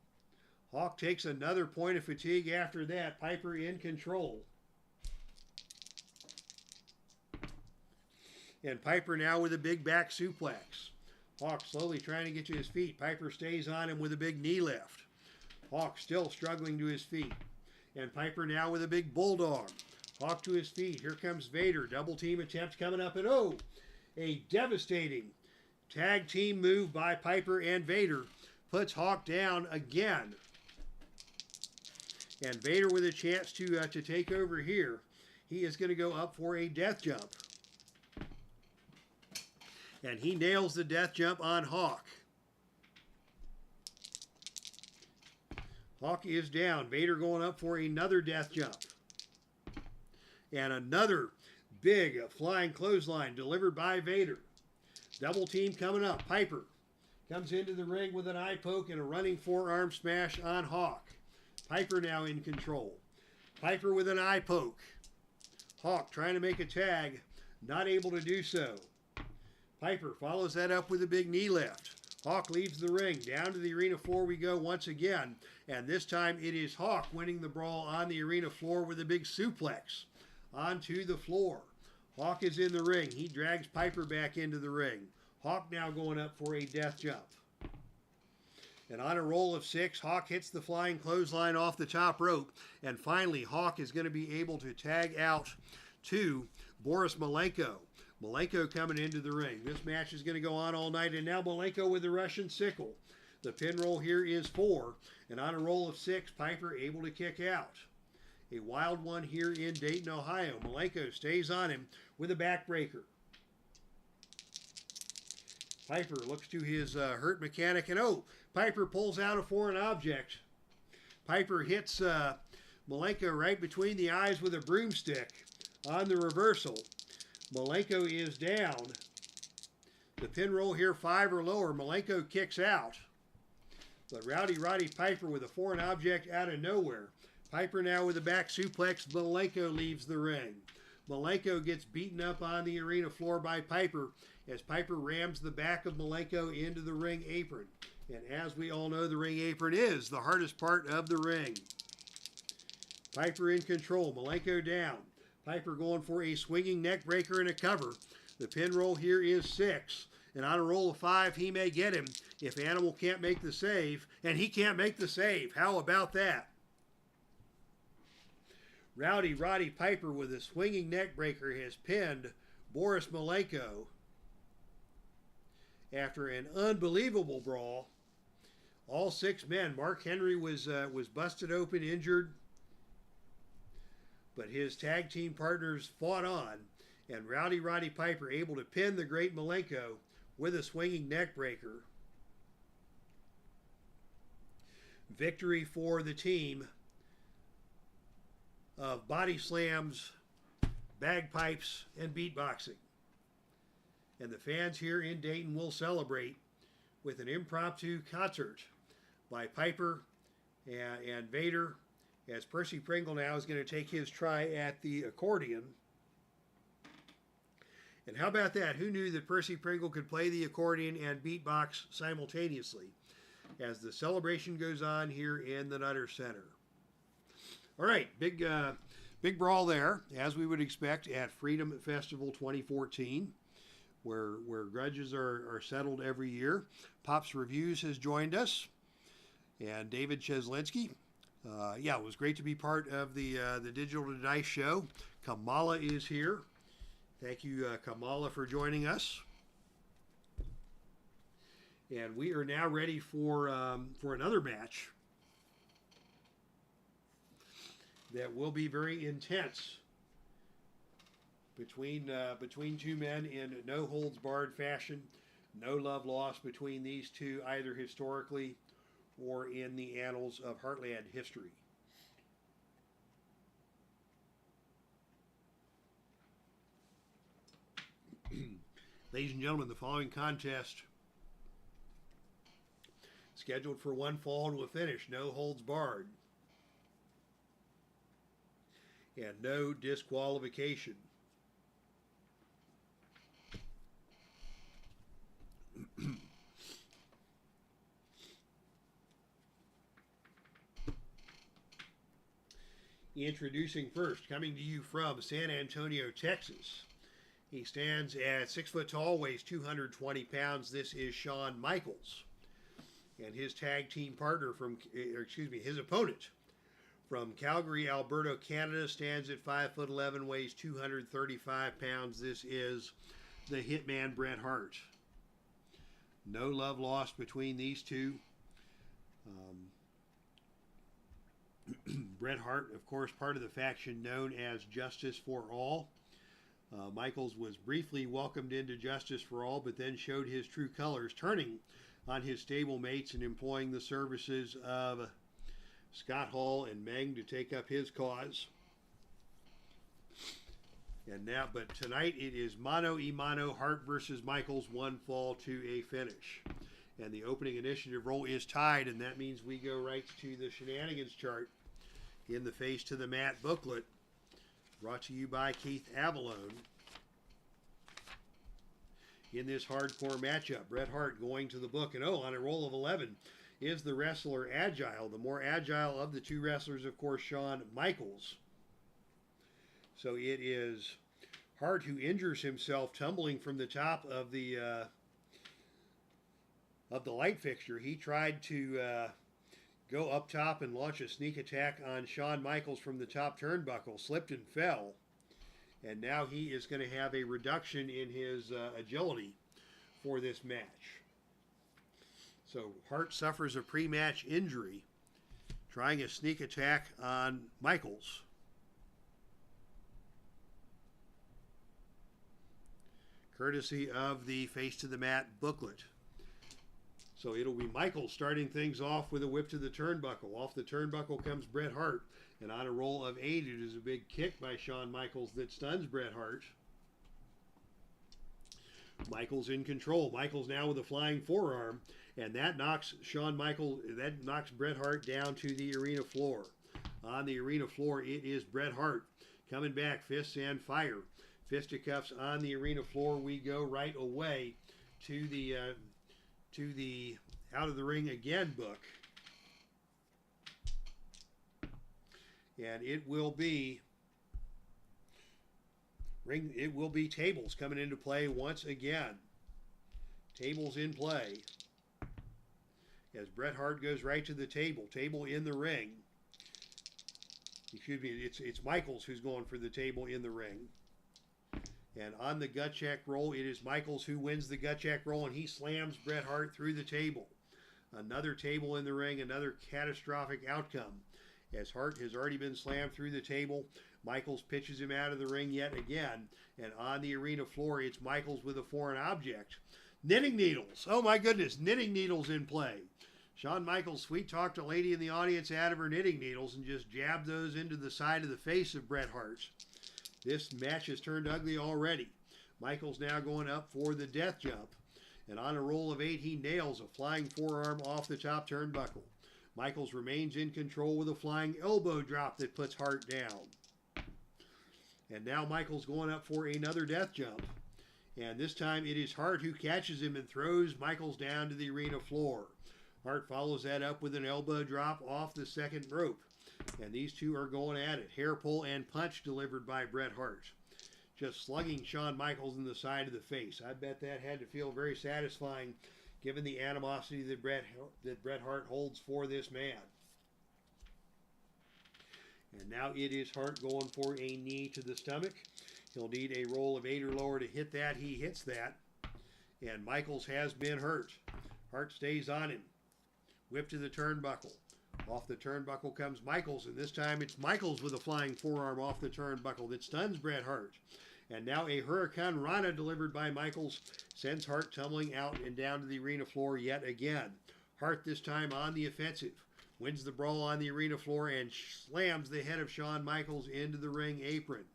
Hawk takes another point of fatigue after that. Piper in control. And Piper now with a big back suplex. Hawk slowly trying to get to his feet. Piper stays on him with a big knee lift. Hawk still struggling to his feet. And Piper now with a big bulldog. Hawk to his feet. Here comes Vader. Double team attempt coming up. And oh, a devastating tag team move by Piper and Vader puts Hawk down again. And Vader with a chance to take over here. He is going to go up for a death jump. And he nails the death jump on Hawk. Hawk is down. Vader going up for another death jump. And another big flying clothesline delivered by Vader. Double team coming up. Piper comes into the ring with an eye poke and a running forearm smash on Hawk. Piper now in control. Piper with an eye poke. Hawk trying to make a tag. Not able to do so. Piper follows that up with a big knee lift. Hawk leaves the ring. Down to the arena floor we go once again. And this time it is Hawk winning the brawl on the arena floor with a big suplex onto the floor. Hawk is in the ring. He drags Piper back into the ring. Hawk now going up for a death jump. And on a roll of 6, Hawk hits the flying clothesline off the top rope. And finally, Hawk is going to be able to tag out to Boris Malenko. Malenko coming into the ring. This match is going to go on all night. And now Malenko with the Russian sickle. The pin roll here is 4. And on a roll of 6, Piper able to kick out. A wild one here in Dayton, Ohio. Malenko stays on him with a backbreaker. Piper looks to his hurt mechanic. And oh, Piper pulls out a foreign object. Piper hits Malenko right between the eyes with a broomstick on the reversal. Malenko is down. The pin roll here 5 or lower. Malenko kicks out. But Roddy Piper with a foreign object out of nowhere. Piper now with a back suplex. Malenko leaves the ring. Malenko gets beaten up on the arena floor by Piper as Piper rams the back of Malenko into the ring apron. And as we all know, the ring apron is the hardest part of the ring. Piper in control. Malenko down. Piper going for a swinging neck breaker and a cover. The pin roll here is 6. And on a roll of 5, he may get him if Animal can't make the save. And he can't make the save. How about that? Roddy Piper with a swinging neck breaker has pinned Boris Malenko after an unbelievable brawl. All 6 men. Mark Henry was busted open, injured. But his tag team partners fought on, and Roddy Piper able to pin the great Malenko with a swinging neck breaker. Victory for the team of body slams, bagpipes, and beatboxing. And the fans here in Dayton will celebrate with an impromptu concert by Piper and Vader, as Percy Pringle now is going to take his try at the accordion. And how about that? Who knew that Percy Pringle could play the accordion and beatbox simultaneously as the celebration goes on here in the Nutter Center? All right, big brawl there, as we would expect at Freedom Festival 2014, where grudges are settled every year. Pops Reviews has joined us, and David Cheslinski. Yeah, it was great to be part of the Digital to Dice show. Kamala is here. Thank you, Kamala, for joining us. And we are now ready for another match that will be very intense between 2 men in no holds barred fashion. No love lost between these two, either historically or in the annals of Heartland history. Ladies and gentlemen, the following contest Scheduled for one fall to a finish, no holds barred. And no disqualification. Introducing first, coming to you from San Antonio, Texas. He stands at 6 foot tall, weighs 220 pounds. This is Shawn Michaels. And his tag team partner his opponent from Calgary, Alberta, Canada, stands at 5'11", weighs 235 pounds. This is the Hitman Bret Hart. No love lost between these two. Bret Hart, of course, part of the faction known as Justice for All. Michaels was briefly welcomed into Justice for All, but then showed his true colors, turning on his stable mates and employing the services of Scott Hall and Meng to take up his cause. And now, but tonight it is mano a mano, Hart versus Michaels, one fall to a finish. And the opening initiative roll is tied, and that means we go right to the shenanigans chart in the Face to the Mat booklet, brought to you by Keith Avalone. In this hardcore matchup, Bret Hart going to the book, and on a roll of 11 is the wrestler Agile. The more agile of the two wrestlers, of course, Shawn Michaels. So it is Hart who injures himself tumbling from the top of the light fixture. He tried to go up top and launch a sneak attack on Shawn Michaels from the top turnbuckle, slipped and fell. And now he is going to have a reduction in his agility for this match. So Hart suffers a pre-match injury trying a sneak attack on Michaels. Courtesy of the Face to the Mat booklet. So it'll be Michaels starting things off with a whip to the turnbuckle. Off the turnbuckle comes Bret Hart. And on a roll of 8, it is a big kick by Shawn Michaels that stuns Bret Hart. Michaels in control. Michaels now with a flying forearm. And that knocks Bret Hart down to the arena floor. On the arena floor, it is Bret Hart coming back, fists and fire. Fisticuffs on the arena floor. We go right away to the Out of the Ring Again book. And it will be tables coming into play once again. Tables in play. As Bret Hart goes right to the table. Table in the ring. Excuse me, it's Michaels who's going for the table in the ring. And on the gut check roll, it is Michaels who wins the gut check roll, and he slams Bret Hart through the table. Another table in the ring, another catastrophic outcome. As Hart has already been slammed through the table, Michaels pitches him out of the ring yet again. And on the arena floor, it's Michaels with a foreign object. Knitting needles. Oh my goodness, knitting needles in play. Shawn Michaels sweet-talked a lady in the audience out of her knitting needles and just jabbed those into the side of the face of Bret Hart. This match has turned ugly already. Michaels now going up for the death jump. And on a roll of 8, he nails a flying forearm off the top turnbuckle. Michaels remains in control with a flying elbow drop that puts Hart down. And now Michaels going up for another death jump. And this time it is Hart who catches him and throws Michaels down to the arena floor. Hart follows that up with an elbow drop off the second rope. And these two are going at it. Hair pull and punch delivered by Bret Hart. Just slugging Shawn Michaels in the side of the face. I bet that had to feel very satisfying given the animosity that Bret Hart holds for this man. And now it is Hart going for a knee to the stomach. He'll need a roll of 8 or lower to hit that. He hits that. And Michaels has been hurt. Hart stays on him. Whip to the turnbuckle. Off the turnbuckle comes Michaels, and this time it's Michaels with a flying forearm off the turnbuckle that stuns Bret Hart. And now a Hurricane Rana delivered by Michaels sends Hart tumbling out and down to the arena floor yet again. Hart this time on the offensive. Wins the brawl on the arena floor and slams the head of Shawn Michaels into the ring apron.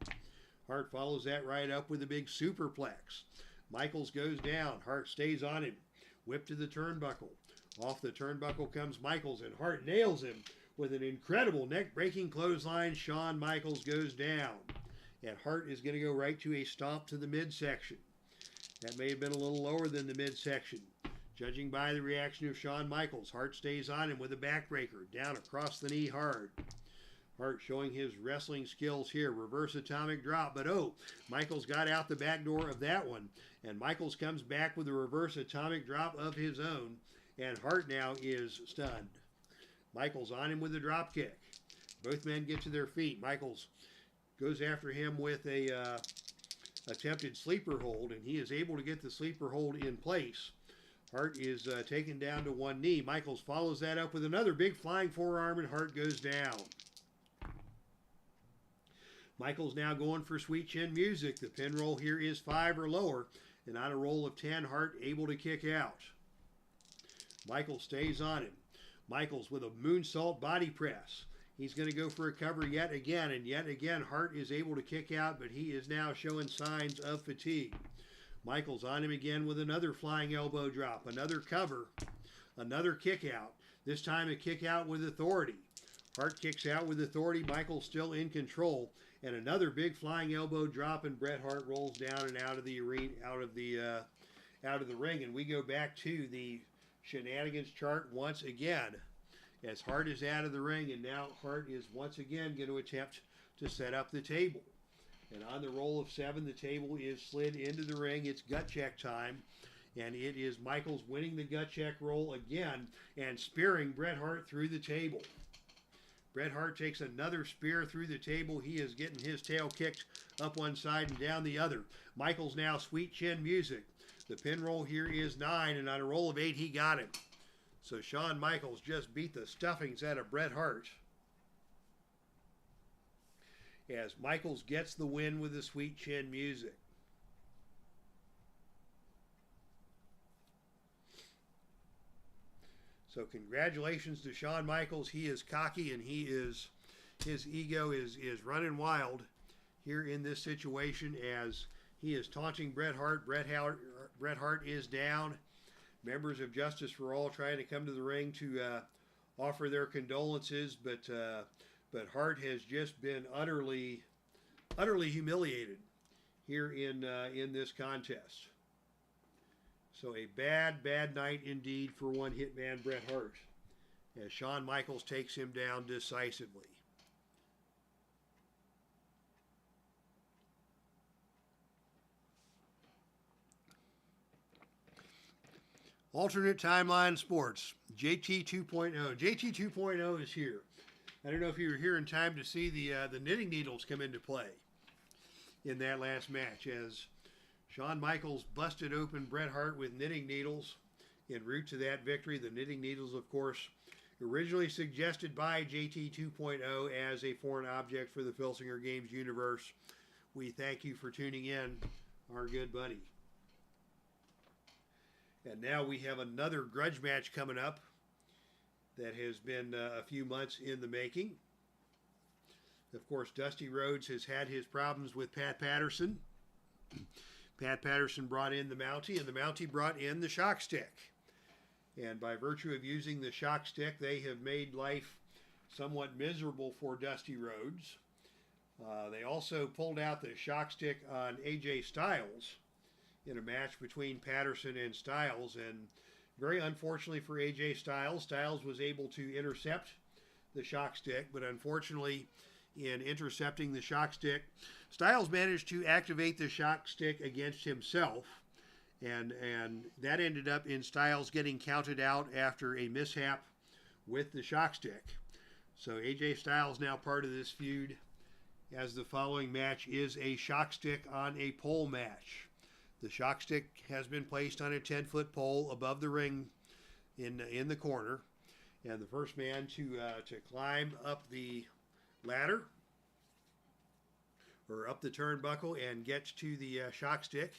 Hart follows that right up with a big superplex. Michaels goes down. Hart stays on him. Whip to the turnbuckle. Off the turnbuckle comes Michaels, and Hart nails him with an incredible neck-breaking clothesline. Shawn Michaels goes down, and Hart is going to go right to a stomp to the midsection. That may have been a little lower than the midsection. Judging by the reaction of Shawn Michaels, Hart stays on him with a backbreaker, down across the knee hard. Hart showing his wrestling skills here. Reverse atomic drop, but oh, Michaels got out the back door of that one, and Michaels comes back with a reverse atomic drop of his own, and Hart now is stunned. Michaels on him with a drop kick. Both men get to their feet. Michaels goes after him with a attempted sleeper hold, and he is able to get the sleeper hold in place. Hart is taken down to one knee. Michaels follows that up with another big flying forearm, and Hart goes down. Michaels now going for sweet chin music. The pin roll here is 5 or lower, and on a roll of 10, Hart able to kick out. Michaels stays on him. Michaels with a moonsault body press. He's going to go for a cover yet again, Hart is able to kick out, but he is now showing signs of fatigue. Michaels on him again with another flying elbow drop, another cover, another kick out, this time a kick out with authority. Hart kicks out with authority, Michaels still in control, and another big flying elbow drop, and Bret Hart rolls down and out of the arena, out of the ring, and we go back to the shenanigans chart once again, as Hart is out of the ring, and now Hart is once again going to attempt to set up the table. And on the roll of 7, the table is slid into the ring. It's gut check time, and it is Michaels winning the gut check roll again and spearing Bret Hart through the table. Bret Hart takes another spear through the table. He is getting his tail kicked up one side and down the other. Michaels now sweet chin music. The pin roll here is 9, and on a roll of 8, he got him. So Shawn Michaels just beat the stuffings out of Bret Hart, as Michaels gets the win with the sweet chin music. So congratulations to Shawn Michaels. He is cocky, and his ego is running wild here in this situation, as he is taunting Bret Hart. Bret Hart is down. Members of Justice for All trying to come to the ring to offer their condolences, but Hart has just been utterly humiliated here in this contest. So a bad night indeed for one Hitman Bret Hart, as Shawn Michaels takes him down decisively. Alternate Timeline Sports, JT 2.0. JT 2.0 is here. I don't know if you were here in time to see the knitting needles come into play in that last match, as Shawn Michaels busted open Bret Hart with knitting needles en route to that victory. The knitting needles, of course, originally suggested by JT 2.0 as a foreign object for the Filsinger Games universe. We thank you for tuning in, our good buddy. And now we have another grudge match coming up that has been a few months in the making. Of course, Dusty Rhodes has had his problems with Pat Patterson. Pat Patterson brought in the Mountie, and the Mountie brought in the shock stick. And by virtue of using the shock stick, they have made life somewhat miserable for Dusty Rhodes. They also pulled out the shock stick on AJ Styles in a match between Patterson and Styles, and very unfortunately for AJ Styles, Styles was able to intercept the shock stick, but unfortunately in intercepting the shock stick, Styles managed to activate the shock stick against himself, and that ended up in Styles getting counted out after a mishap with the shock stick. So AJ Styles now part of this feud, as the following match is a shock stick on a pole match. The shock stick has been placed on a 10-foot pole above the ring in the corner, and the first man to climb up the ladder or up the turnbuckle and get to the shock stick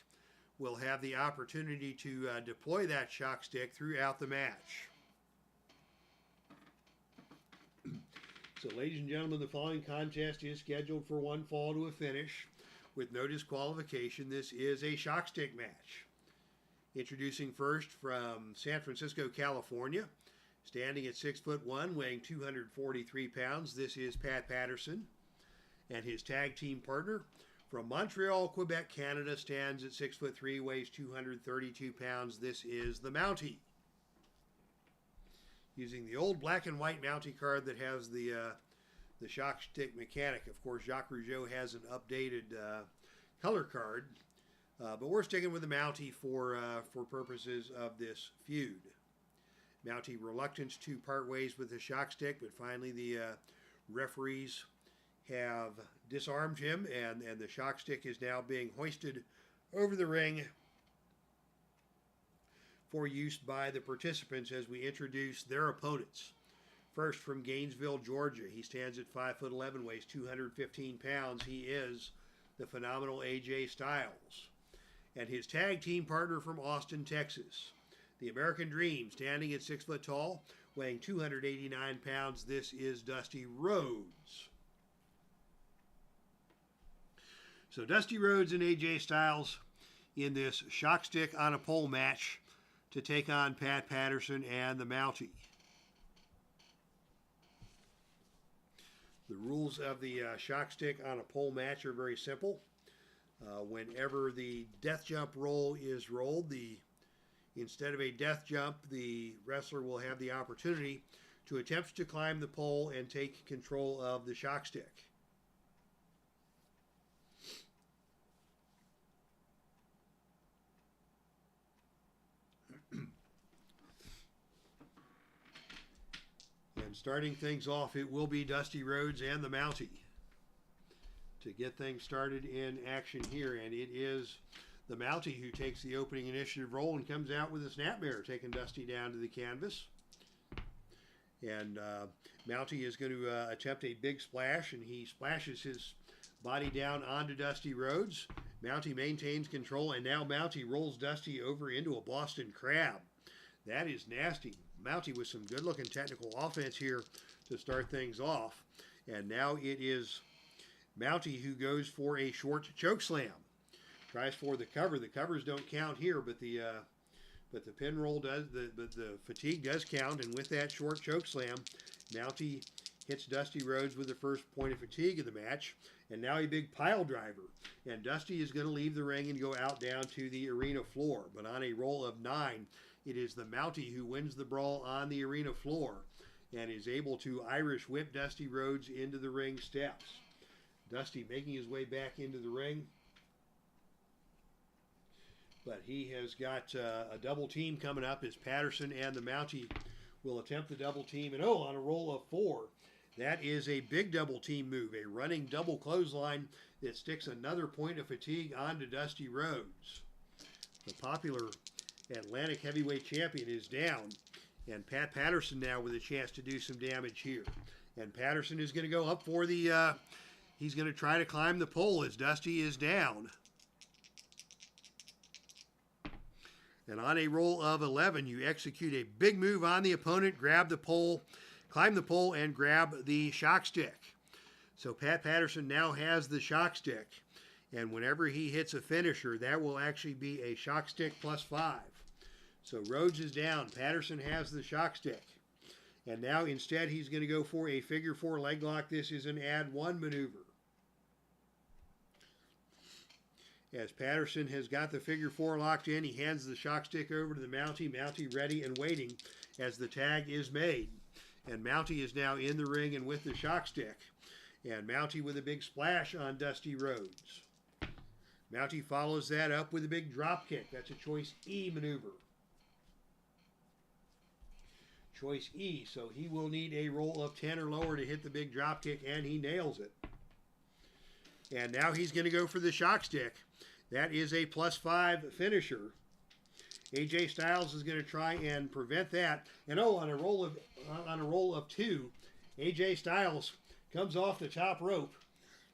will have the opportunity to deploy that shock stick throughout the match. So, ladies and gentlemen, the following contest is scheduled for one fall to a finish with no disqualification. This is a shock stick match. Introducing first from San Francisco, California, standing at 6'1", weighing 243 pounds. This is Pat Patterson. And his tag team partner from Montreal, Quebec, Canada, stands at 6'3", weighs 232 pounds. This is the Mountie. Using the old black and white Mountie card that has the shock stick mechanic. Of course, Jacques Rougeau has an updated color card, but we're sticking with the Mountie for purposes of this feud. Mountie reluctant to part ways with the shock stick, but finally the referees have disarmed him, and the shock stick is now being hoisted over the ring for use by the participants as we introduce their opponents. First, from Gainesville, Georgia, he stands at 5'11", weighs 215 pounds. He is the phenomenal AJ Styles. And his tag team partner from Austin, Texas, the American Dream, standing at 6 foot tall, weighing 289 pounds. This is Dusty Rhodes. So Dusty Rhodes and AJ Styles in this shock stick on a pole match to take on Pat Patterson and the Mountie. The rules of the shock stick on a pole match are very simple. Whenever the death jump roll is rolled, instead of a death jump, the wrestler will have the opportunity to attempt to climb the pole and take control of the shock stick. And starting things off, it will be Dusty Rhodes and the Mountie to get things started in action here. And it is the Mountie who takes the opening initiative role and comes out with a snapmare, taking Dusty down to the canvas. And Mountie is going to attempt a big splash, and he splashes his body down onto Dusty Rhodes. Mountie maintains control, and now Mountie rolls Dusty over into a Boston Crab. That is nasty. Mountie with some good-looking technical offense here to start things off. And now it is Mountie who goes for a short choke slam. Tries for the cover. The covers don't count here, but the pin roll does. The fatigue does count, and with that short choke slam, Mountie hits Dusty Rhodes with the first point of fatigue of the match, and now a big pile driver. And Dusty is going to leave the ring and go out down to the arena floor. But on a roll of 9, it is the Mountie who wins the brawl on the arena floor and is able to Irish whip Dusty Rhodes into the ring steps. Dusty making his way back into the ring, but he has got a double team coming up as Patterson and the Mountie will attempt the double team. And on a roll of 4, that is a big double team move, a running double clothesline that sticks another point of fatigue onto Dusty Rhodes. The popular Atlantic heavyweight champion is down, and Pat Patterson now with a chance to do some damage here. And Patterson is going to go up for the, he's going to try to climb the pole as Dusty is down. And on a roll of 11, you execute a big move on the opponent, grab the pole, climb the pole, and grab the shock stick. So Pat Patterson now has the shock stick. And whenever he hits a finisher, that will actually be a shock stick plus 5. So Rhodes is down. Patterson has the shock stick. And now instead he's going to go for a figure 4 leg lock. This is an add 1 maneuver. As Patterson has got the figure 4 locked in, he hands the shock stick over to the Mountie. Mountie ready and waiting as the tag is made. And Mountie is now in the ring and with the shock stick. And Mountie with a big splash on Dusty Rhodes. Mountie follows that up with a big drop kick. That's a choice E maneuver. Choice E, so he will need a roll of 10 or lower to hit the big drop kick, and he nails it. And now he's going to go for the shock stick. That is a plus 5 finisher. AJ Styles is going to try and prevent that. And on a roll of 2, AJ Styles comes off the top rope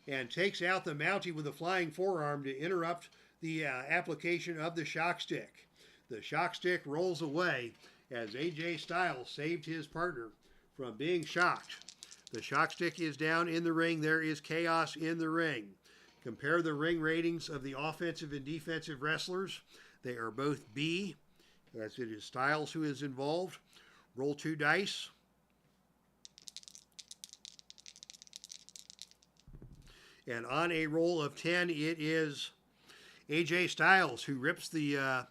and takes out the Mountie with a flying forearm to interrupt the application of the shock stick. The shock stick rolls away as AJ Styles saved his partner from being shocked. The shock stick is down in the ring. There is chaos in the ring. Compare the ring ratings of the offensive and defensive wrestlers. They are both B, as it is Styles who is involved. Roll 2 dice. And on a roll of 10, it is AJ Styles who rips the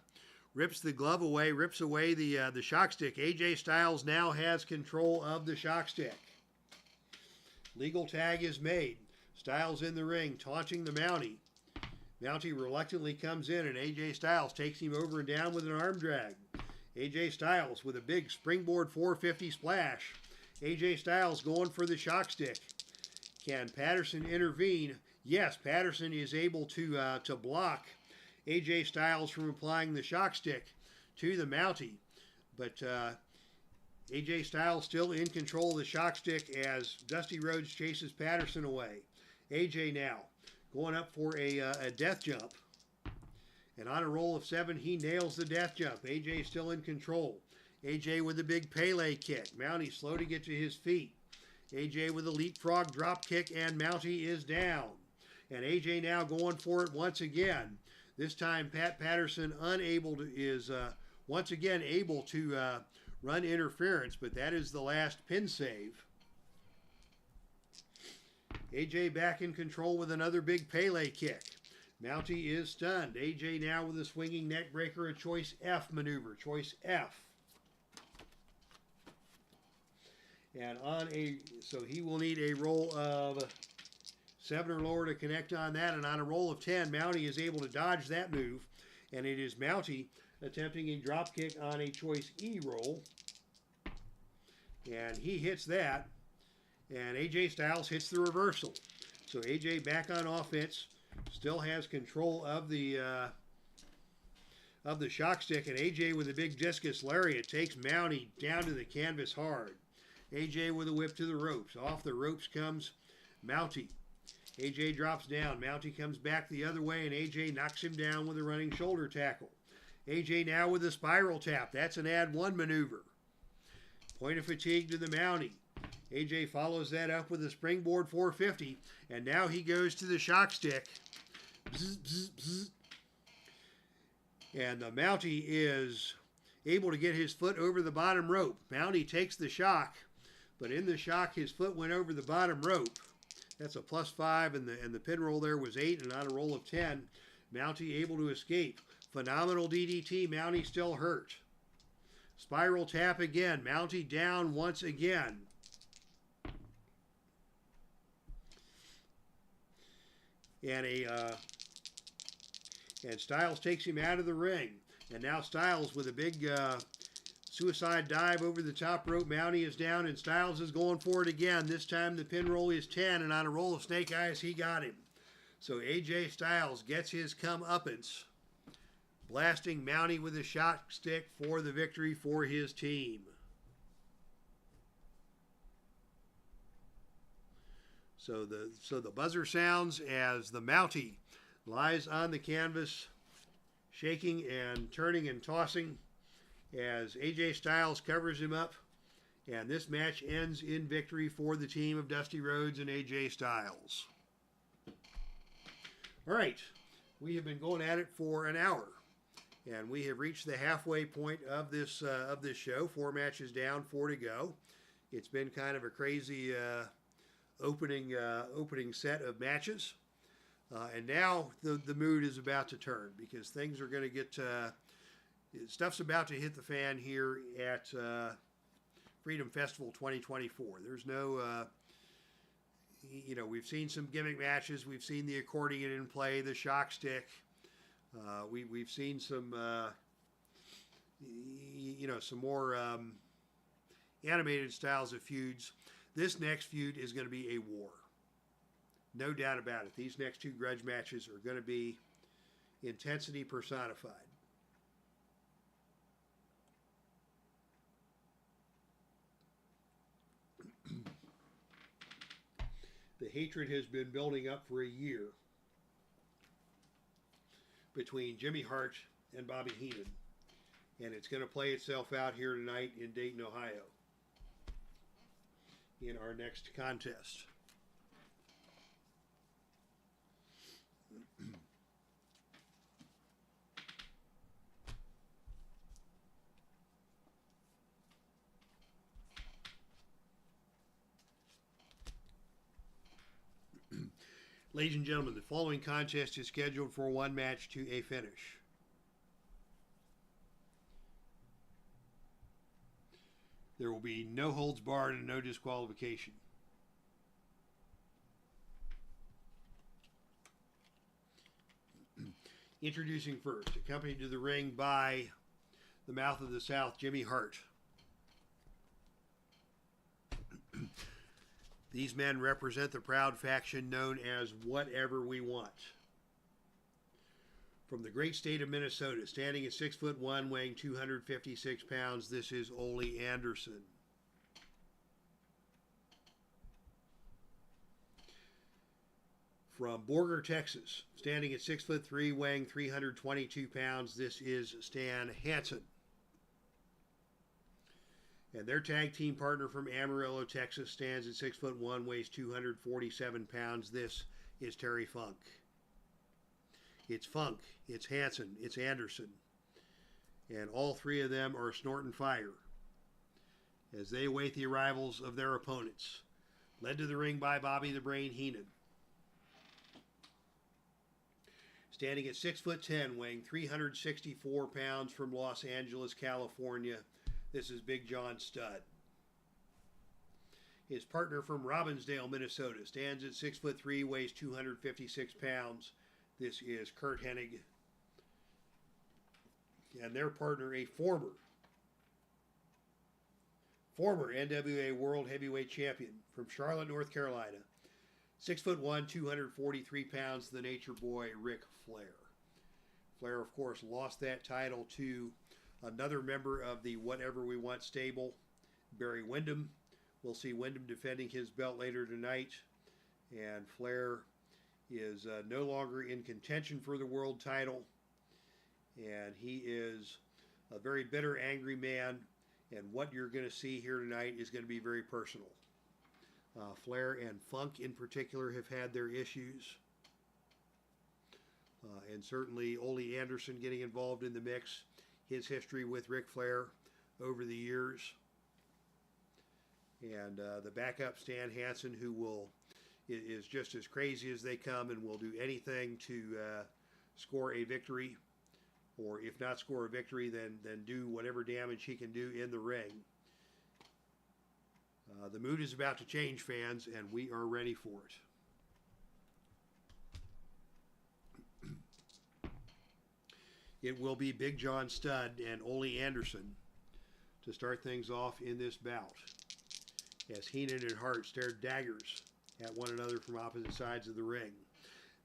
glove away, rips away the shock stick. AJ Styles now has control of the shock stick. Legal tag is made. Styles in the ring, taunting the Mountie. Mountie reluctantly comes in, and AJ Styles takes him over and down with an arm drag. AJ Styles with a big springboard 450 splash. AJ Styles going for the shock stick. Can Patterson intervene? Yes, Patterson is able to block AJ Styles from applying the shock stick to the Mountie. But AJ Styles still in control of the shock stick as Dusty Rhodes chases Patterson away. AJ now going up for a death jump. And on a roll of 7, he nails the death jump. AJ still in control. AJ with a big Pele kick. Mountie slow to get to his feet. AJ with a leapfrog drop kick, and Mountie is down. And AJ now going for it once again. This time Pat Patterson is once again able to run interference, but that is the last pin save. AJ back in control with another big Pele kick. Mountie is stunned. AJ now with a swinging neck breaker, a choice F maneuver, choice F. And so he will need a roll of 7 or lower to connect on that. And on a roll of 10, Mountie is able to dodge that move. And it is Mountie attempting a drop kick on a choice E roll. And he hits that. And AJ Styles hits the reversal. So AJ back on offense, still has control of the shock stick. And AJ with a big discus lariat takes Mountie down to the canvas hard. AJ with a whip to the ropes. Off the ropes comes Mountie. AJ drops down. Mountie comes back the other way, and AJ knocks him down with a running shoulder tackle. AJ now with a spiral tap. That's an add 1 maneuver. Point of fatigue to the Mountie. AJ follows that up with a springboard 450, and now he goes to the shock stick. Bzz, bzz, bzz. And the Mountie is able to get his foot over the bottom rope. Mountie takes the shock, but in the shock, his foot went over the bottom rope. That's a +5, and the pin roll there was 8, and on a roll of 10, Mountie able to escape. Phenomenal DDT, Mountie still hurt. Spiral tap again, Mountie down once again. And Styles takes him out of the ring. And now Styles with a big suicide dive over the top rope. Mountie is down, and Styles is going for it again. This time the pin roll is 10, and on a roll of snake eyes, he got him. So AJ Styles gets his comeuppance, blasting Mountie with a shock stick for the victory for his team. So the buzzer sounds as the Mountie lies on the canvas, shaking and turning and tossing as AJ Styles covers him up. And this match ends in victory for the team of Dusty Rhodes and AJ Styles. All right, we have been going at it for an hour, and we have reached the halfway point of this show. 4 matches down, 4 to go. It's been kind of a crazy opening set of matches. And now the mood is about to turn, because things are going to get, stuff's about to hit the fan here at Freedom Festival 2024. There's no, we've seen some gimmick matches. We've seen the accordion in play, the shock stick. We've seen some, some more animated styles of feuds. This next feud is going to be a war. No doubt about it. These next 2 grudge matches are going to be intensity personified. The hatred has been building up for a year between Jimmy Hart and Bobby Heenan, and it's going to play itself out here tonight in Dayton, Ohio, in our next contest. Ladies and gentlemen, the following contest is scheduled for one match to a finish. There will be no holds barred and no disqualification. Introducing first, accompanied to the ring by the Mouth of the South, Jimmy Hart. These men represent the proud faction known as Whatever We Want. From the great state of Minnesota, standing at 6'1", weighing 256 pounds, this is Ole Anderson. From Borger, Texas, standing at 6'3", weighing 322 pounds, this is Stan Hansen. And their tag team partner from Amarillo, Texas, stands at 6'1", weighs 247 pounds. This is Terry Funk. It's Funk, it's Hansen, it's Anderson. And all three of them are snorting fire as they await the arrivals of their opponents. Led to the ring by Bobby the Brain Heenan. Standing at 6'10", weighing 364 pounds from Los Angeles, California, this is Big John Studd. His partner from Robbinsdale, Minnesota, stands at 6'3", weighs 256 pounds. This is CURT HENNIG. And their partner, a former NWA World Heavyweight Champion from Charlotte, North Carolina. 6'1", 243 pounds, the Nature Boy, Ric Flair. Flair, of course, lost that title to another member of the Whatever We Want stable, Barry Windham. We'll see Windham defending his belt later tonight. And Flair is no longer in contention for the world title. And he is a very bitter, angry man. And what you're going to see here tonight is going to be very personal. Flair and Funk in particular have had their issues. And certainly Ole Anderson getting involved in the mix. His history with Ric Flair over the years. And the backup Stan Hansen, who is just as crazy as they come and will do anything to score a victory. Or if not score a victory, then do whatever damage he can do in the ring. The mood is about to change, fans, and we are ready for it. It will be Big John Studd and Ole Anderson to start things off in this bout, as Heenan and Hart stare daggers at one another from opposite sides of the ring.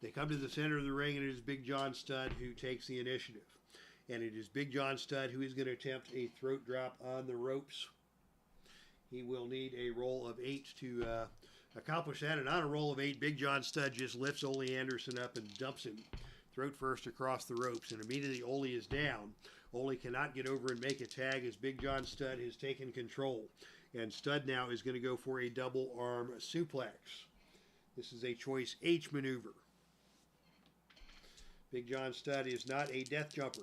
They come to the center of the ring, and it is Big John Studd who takes the initiative. And it is Big John Studd who is going to attempt a throat drop on the ropes. He will need a roll of 8 to accomplish that. And on a roll of 8, Big John Studd just lifts Ole Anderson up and dumps him throat first across the ropes. And immediately Ole is down. Ole cannot get over and make a tag as Big John Studd has taken control. And Studd now is going to go for a double arm suplex. This is a choice H maneuver. Big John Studd is not a death jumper.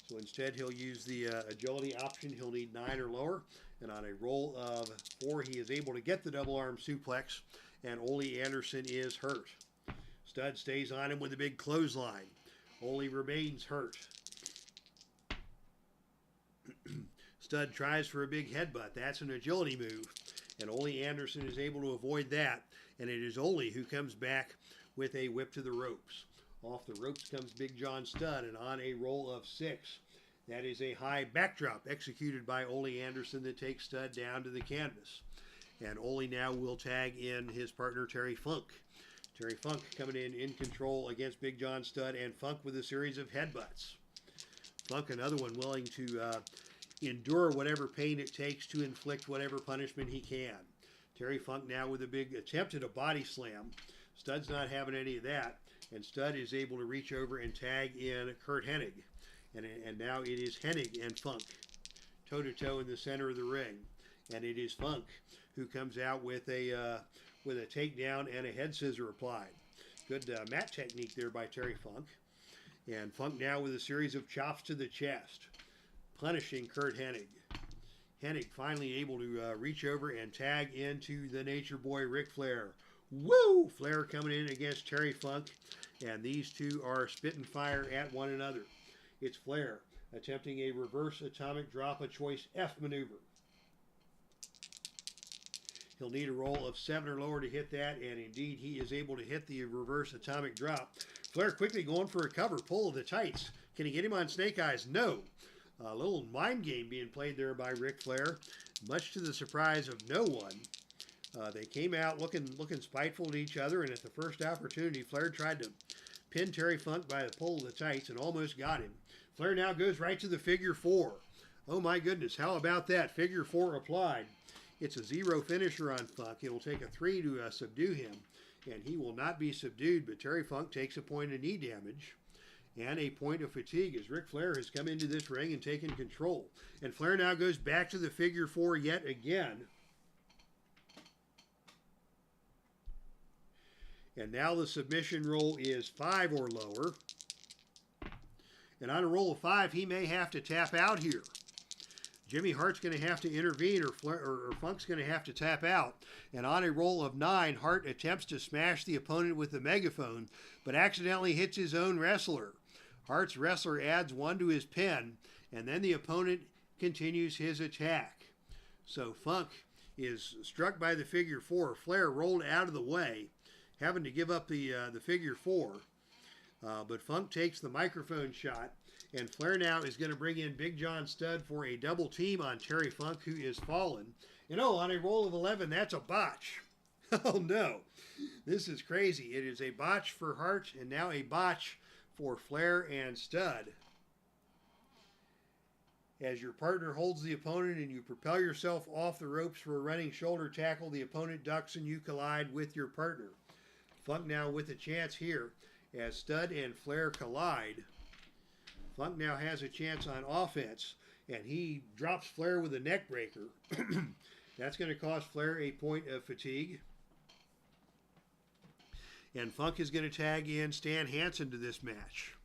So instead he'll use the agility option. He'll need 9 or lower. And on a roll of 4, he is able to get the double arm suplex. And Ole Anderson is hurt. Studd stays on him with a big clothesline. Ole remains hurt. Studd tries for a big headbutt. That's an agility move. And Ole Anderson is able to avoid that. And it is Ole who comes back with a whip to the ropes. Off the ropes comes Big John Studd, and on a roll of 6. That is a high backdrop executed by Ole Anderson that takes Studd down to the canvas. And Ole now will tag in his partner Terry Funk. Terry Funk coming in control against Big John Studd, and Funk with a series of headbutts. Funk, another one willing to endure whatever pain it takes to inflict whatever punishment he can. Terry Funk now with a big attempt at a body slam. Studd's not having any of that. And Studd is able to reach over and tag in CURT HENNIG. And now it is Hennig and Funk toe-to-toe in the center of the ring. And it is Funk who comes out with a takedown and a head scissor applied. Good mat technique there by Terry Funk. And Funk now with a series of chops to the chest, punishing CURT HENNIG. Hennig finally able to reach over and tag into the Nature Boy Ric Flair. Woo! Flair coming in against Terry Funk, and these two are spitting fire at one another. It's Flair attempting a reverse atomic drop, a choice F maneuver. He'll need a roll of 7 or lower to hit that, and indeed he is able to hit the reverse atomic drop. Flair quickly going for a cover, pull of the tights. Can he get him on Snake Eyes? No. A little mind game being played there by Ric Flair, much to the surprise of no one. They came out looking spiteful to each other, and at the first opportunity, Flair tried to pin Terry Funk by the pull of the tights and almost got him. Flair now goes right to the figure 4. Oh my goodness, how about that? Figure 4 applied. It's a 0 finisher on Funk. It'll take a 3 to subdue him, and he will not be subdued, but Terry Funk takes a point of knee damage and a point of fatigue as Ric Flair has come into this ring and taken control. And Flair now goes back to the figure 4 yet again. And now the submission roll is 5 or lower. And on a roll of 5, he may have to tap out here. Jimmy Hart's going to have to intervene, or Funk's going to have to tap out. And on a roll of 9, Hart attempts to smash the opponent with the megaphone, but accidentally hits his own wrestler. Hart's wrestler adds 1 to his pin, and then the opponent continues his attack. So Funk is struck by the figure 4. Flair rolled out of the way, having to give up the figure 4. But Funk takes the microphone shot, and Flair now is going to bring in Big John Studd for a double team on Terry Funk, who is fallen. And oh, on a roll of 11, that's a botch. Oh no, this is crazy. It is a botch for Hart, and now a botch for Flair and Studd. As your partner holds the opponent and you propel yourself off the ropes for a running shoulder tackle, the opponent ducks and you collide with your partner. Funk now with a chance here as Studd and Flair collide. Funk now has a chance on offense, and he drops Flair with a neck breaker. That's going to cost Flair a point of fatigue. And Funk is going to tag in Stan Hansen to this match.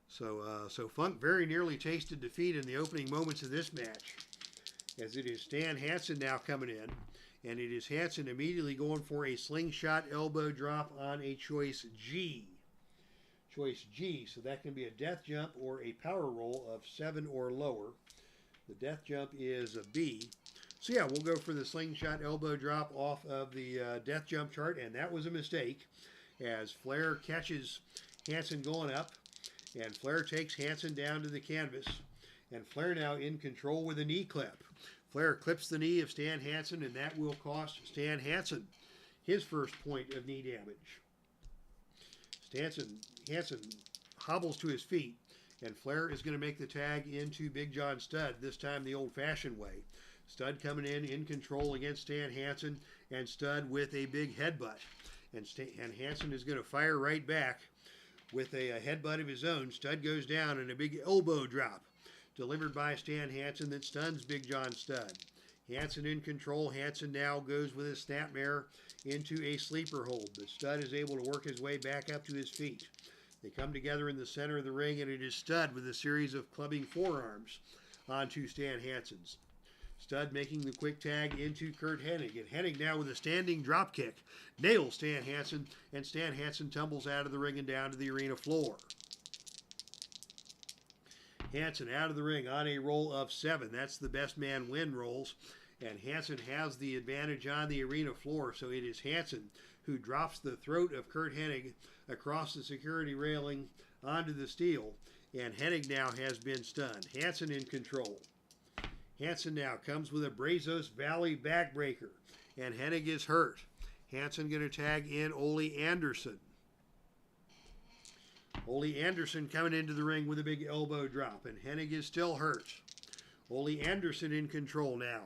So Funk very nearly tasted defeat in the opening moments of this match, as it is Stan Hansen now coming in, and it is Hansen immediately going for a slingshot elbow drop on a choice G. Choice G, so that can be a death jump or a power roll of 7 or lower. The death jump is a B. So yeah, we'll go for the slingshot elbow drop off of the death jump chart, and that was a mistake as Flair catches Hansen going up, and Flair takes Hansen down to the canvas, and Flair now in control with a knee clip. Flair clips the knee of Stan Hansen, and that will cost Stan Hansen his first point of knee damage. Hansen hobbles to his feet, and Flair is going to make the tag into Big John Studd, this time the old-fashioned way. Studd coming in control against Stan Hansen, and Studd with a big headbutt. And Hansen is going to fire right back with a headbutt of his own. Studd goes down, and a big elbow drop delivered by Stan Hansen that stuns Big John Studd. Hansen in control. Hansen now goes with his snapmare into a sleeper hold, but Studd is able to work his way back up to his feet. They come together in the center of the ring, and it is Studd with a series of clubbing forearms onto Stan Hansen. Studd making the quick tag into Curt Hennig, and Hennig now with a standing drop kick nails Stan Hansen, and Stan Hansen tumbles out of the ring and down to the arena floor. Hansen out of the ring on a roll of 7. That's the best man win rolls, and Hansen has the advantage on the arena floor, so it is Hansen who drops the throat of Curt Hennig across the security railing onto the steel, and Hennig now has been stunned. Hansen in control. Hansen now comes with a Brazos Valley backbreaker, and Hennig is hurt. Hansen going to tag in Ole Anderson. Ole Anderson coming into the ring with a big elbow drop, and Hennig is still hurt. Ole Anderson in control now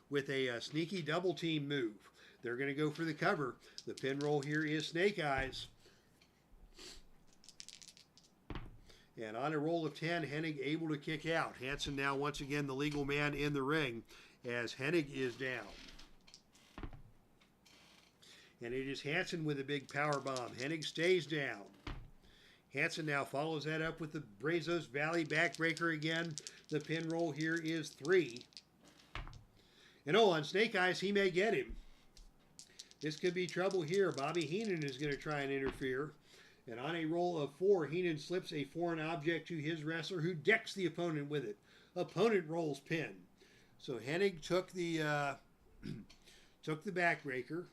with a sneaky double team move. They're going to go for the cover. The pin roll here is Snake Eyes. And on a roll of 10, Hennig able to kick out. Hansen now once again the legal man in the ring as Hennig is down. And it is Hansen with a big power bomb. Hennig stays down. Hansen now follows that up with the Brazos Valley backbreaker again. The pin roll here is 3. And oh, on Snake Eyes, he may get him. This could be trouble here. Bobby Heenan is going to try and interfere. And on a roll of 4, Heenan slips a foreign object to his wrestler, who decks the opponent with it. Opponent rolls pin. So Hennig took the backbreaker.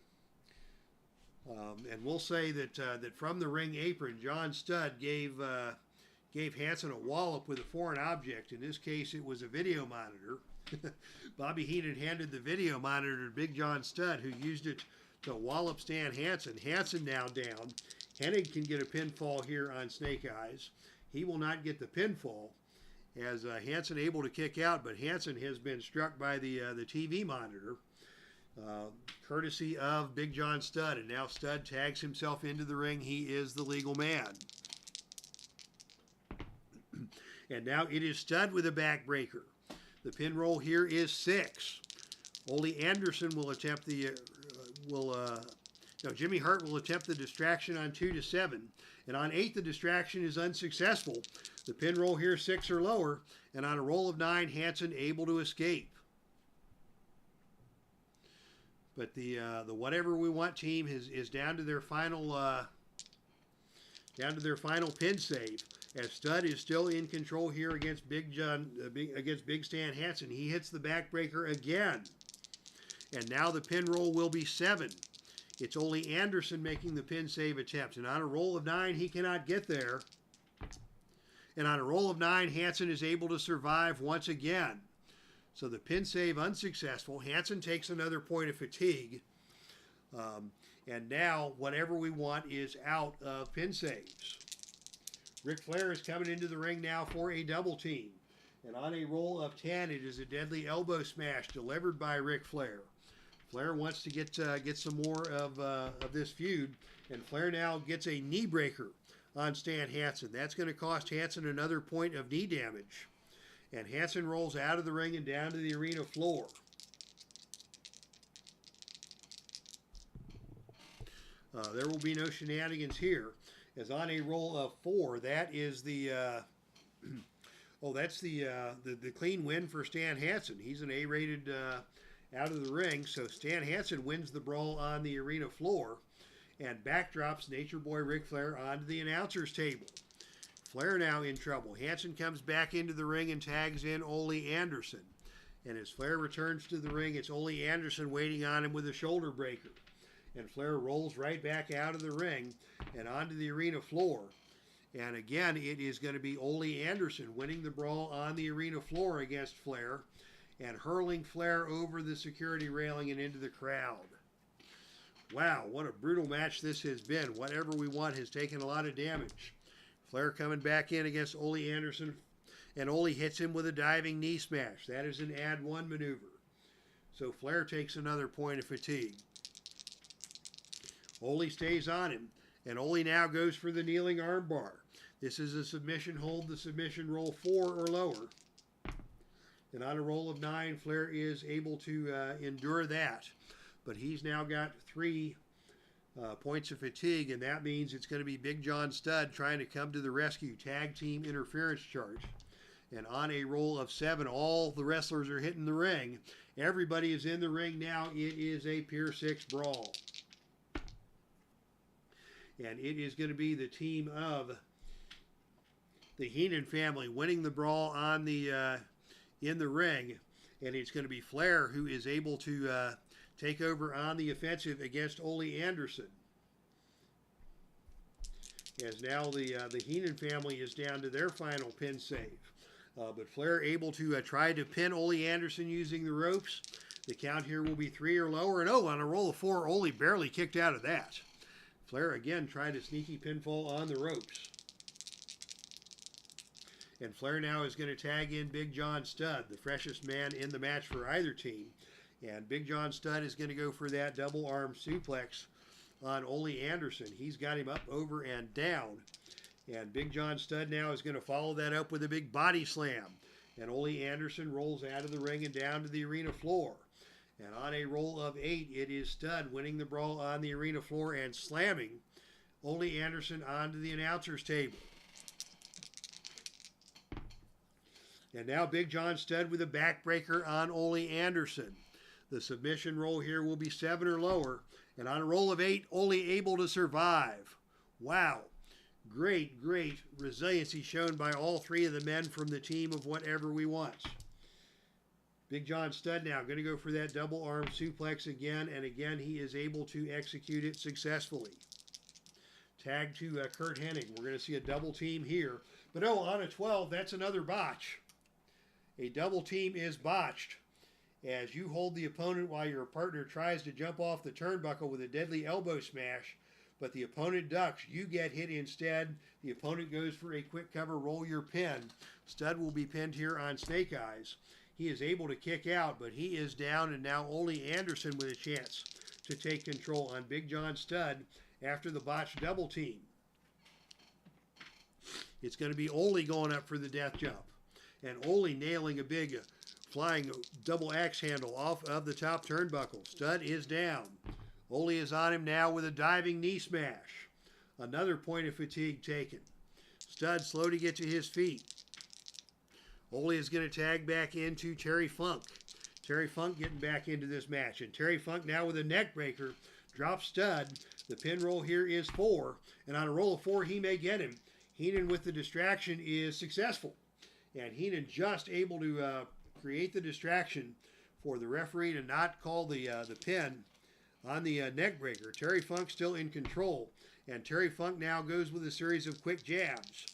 And we'll say that that from the ring apron, John Studd gave Hansen a wallop with a foreign object. In this case, it was a video monitor. Bobby Heenan handed the video monitor to Big John Studd, who used it to wallop Stan Hansen. Hansen now down. Hennig can get a pinfall here on Snake Eyes. He will not get the pinfall, as Hansen able to kick out, but Hansen has been struck by the TV monitor, courtesy of Big John Studd. And now Studd tags himself into the ring. He is the legal man. And now it is Studd with a backbreaker. The pin roll here is 6. Ole Anderson will attempt the Jimmy Hart will attempt the distraction on 2 to 7, and on 8 the distraction is unsuccessful. The pin roll here 6 or lower, and on a roll of 9, Hansen able to escape. But the Whatever We Want team is down to their final pin save, as Studd is still in control here against Big Stan Hansen. He hits the backbreaker again, and now the pin roll will be 7. It's Ole Anderson making the pin save attempt, and on a roll of 9, he cannot get there. And on a roll of 9, Hansen is able to survive once again. So the pin save unsuccessful. Hansen takes another point of fatigue. And now Whatever We Want is out of pin saves. Ric Flair is coming into the ring now for a double team. And on a roll of 10, it is a deadly elbow smash delivered by Ric Flair. Flair wants to get some more of this feud, and Flair now gets a knee breaker on Stan Hansen. That's going to cost Hansen another point of knee damage. And Hansen rolls out of the ring and down to the arena floor. There will be no shenanigans here, as on a roll of 4, that is the that's the clean win for Stan Hansen. He's an A-rated out of the ring, so Stan Hansen wins the brawl on the arena floor and backdrops Nature Boy Ric Flair onto the announcer's table. Flair now in trouble. Hansen comes back into the ring and tags in Ole Anderson. And as Flair returns to the ring, it's Ole Anderson waiting on him with a shoulder breaker. And Flair rolls right back out of the ring and onto the arena floor. And again, it is going to be Ole Anderson winning the brawl on the arena floor against Flair and hurling Flair over the security railing and into the crowd. Wow, what a brutal match this has been. Whatever We Want has taken a lot of damage. Flair coming back in against Ole Anderson, and Ole hits him with a diving knee smash. That is an add 1 maneuver. So Flair takes another point of fatigue. Ole stays on him, and Ole now goes for the kneeling armbar. This is a submission hold, the submission roll 4 or lower. And on a roll of 9, Flair is able to endure that. But he's now got 3 points of fatigue, and that means it's going to be Big John Studd trying to come to the rescue. Tag team interference charge. And on a roll of 7, all the wrestlers are hitting the ring. Everybody is in the ring now. It is a Pier 6 brawl. And it is going to be the team of the Heenan family winning the brawl on the in the ring. And it's going to be Flair who is able to take over on the offensive against Ole Anderson. As now the Heenan family is down to their final pin save. But Flair able to try to pin Ole Anderson using the ropes. The count here will be 3 or lower. And on a roll of 4, Ole barely kicked out of that. Flair again tried a sneaky pinfall on the ropes. And Flair now is going to tag in Big John Studd, the freshest man in the match for either team. And Big John Studd is going to go for that double arm suplex on Ole Anderson. He's got him up, over, and down. And Big John Studd now is going to follow that up with a big body slam. And Ole Anderson rolls out of the ring and down to the arena floor. And on a roll of 8, it is Studd winning the brawl on the arena floor and slamming Ole Anderson onto the announcer's table. And now Big John Studd with a backbreaker on Ole Anderson. The submission roll here will be 7 or lower. And on a roll of 8, only able to survive. Wow. Great, great resiliency shown by all 3 of the men from the team of Whatever We Want. Big John Studd now going to go for that double arm suplex again. And again, he is able to execute it successfully. Tag to CURT Hennig. We're going to see a double team here. But oh, on a 12, that's another botch. A double team is botched as you hold the opponent while your partner tries to jump off the turnbuckle with a deadly elbow smash, but the opponent ducks. You get hit instead. The opponent goes for a quick cover, roll your pin. Studd will be pinned here on Snake Eyes. He is able to kick out, but he is down, and now only Anderson with a chance to take control on Big John Studd after the botched double team. It's going to be Ole going up for the death jump, and Ole nailing a big flying double axe handle off of the top turnbuckle. Studd is down. Ole is on him now with a diving knee smash. Another point of fatigue taken. Studd slow to get to his feet. Ole is going to tag back into Terry Funk. Terry Funk getting back into this match. And Terry Funk now with a neck breaker. Drops Studd. The pin roll here is 4. And on a roll of 4, he may get him. Heenan with the distraction is successful. And Heenan just able to create the distraction for the referee to not call the pin on the neck breaker. Terry Funk still in control. And Terry Funk now goes with a series of quick jabs,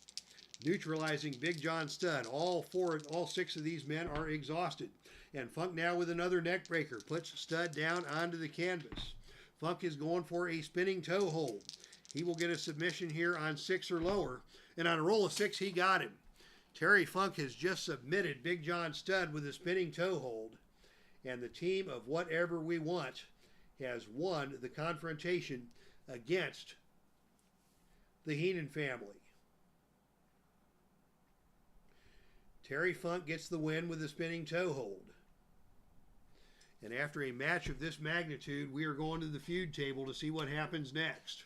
neutralizing Big John Studd. All 6 of these men are exhausted. And Funk now with another neck breaker puts Studd down onto the canvas. Funk is going for a spinning toe hold. He will get a submission here on 6 or lower. And on a roll of 6, he got him. Terry Funk has just submitted Big John Studd with a spinning toe hold. And the team of Whatever We Want has won the confrontation against the Heenan family. Terry Funk gets the win with a spinning toe hold. And after a match of this magnitude, we are going to the feud table to see what happens next.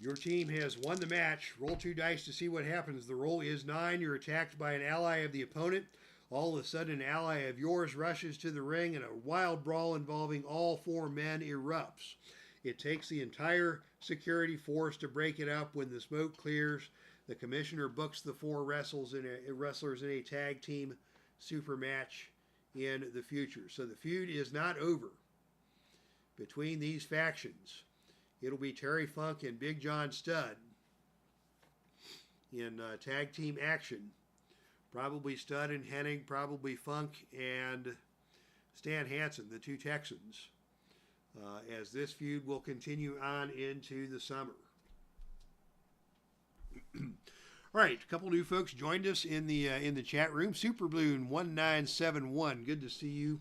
Your team has won the match. Roll 2 dice to see what happens. The roll is 9. You're attacked by an ally of the opponent. All of a sudden, an ally of yours rushes to the ring and a wild brawl involving all 4 men erupts. It takes the entire security force to break it up. When the smoke clears, the commissioner books the 4 wrestlers in a tag team super match in the future. So the feud is not over between these factions. It'll be Terry Funk and Big John Studd in tag team action. Probably Studd and Hennig, probably Funk and Stan Hansen, the 2 Texans, as this feud will continue on into the summer. All right, a couple new folks joined us in the chat room. Superbloon1971, good to see you.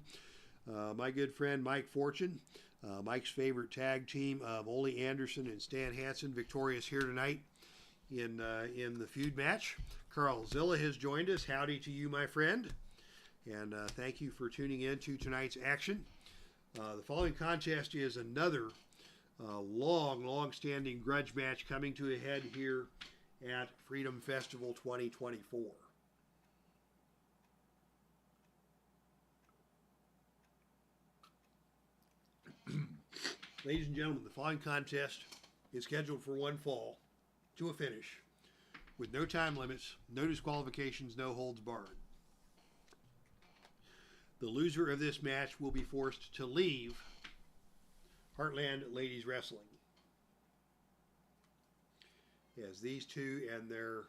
My good friend Mike Fortune, Mike's favorite tag team of Ole Anderson and Stan Hansen, victorious here tonight in the feud match. Carl Zilla has joined us. Howdy to you, my friend, and thank you for tuning in to tonight's action. The following contest is another long-standing grudge match coming to a head here at Freedom Festival 2024. Ladies and gentlemen, the following contest is scheduled for one fall to a finish with no time limits, no disqualifications, no holds barred. The loser of this match will be forced to leave Heartland Ladies Wrestling, as these 2 and their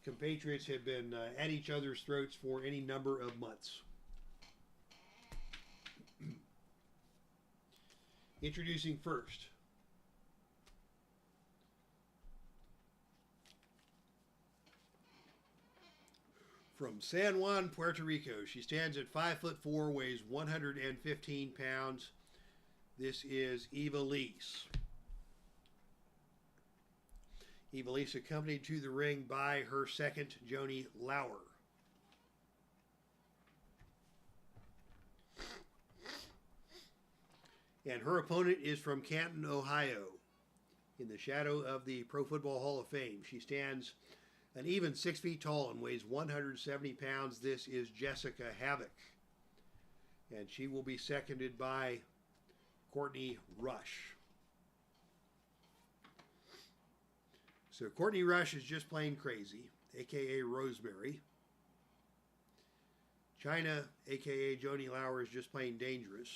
compatriots have been at each other's throats for any number of months. Introducing first, from San Juan, Puerto Rico. She stands at 5'4", weighs 115 pounds. This is IVELISSE. IVELISSE accompanied to the ring by her second, Joni Lauer. And her opponent is from Canton, Ohio, in the shadow of the Pro Football Hall of Fame. She stands An even 6 feet tall and weighs 170 pounds, this is Jessica HAVOK. And she will be seconded by Courtney Rush. So Courtney Rush is just plain crazy, a.k.a. Rosemary. China, a.k.a. Joni Lauer, is just plain dangerous.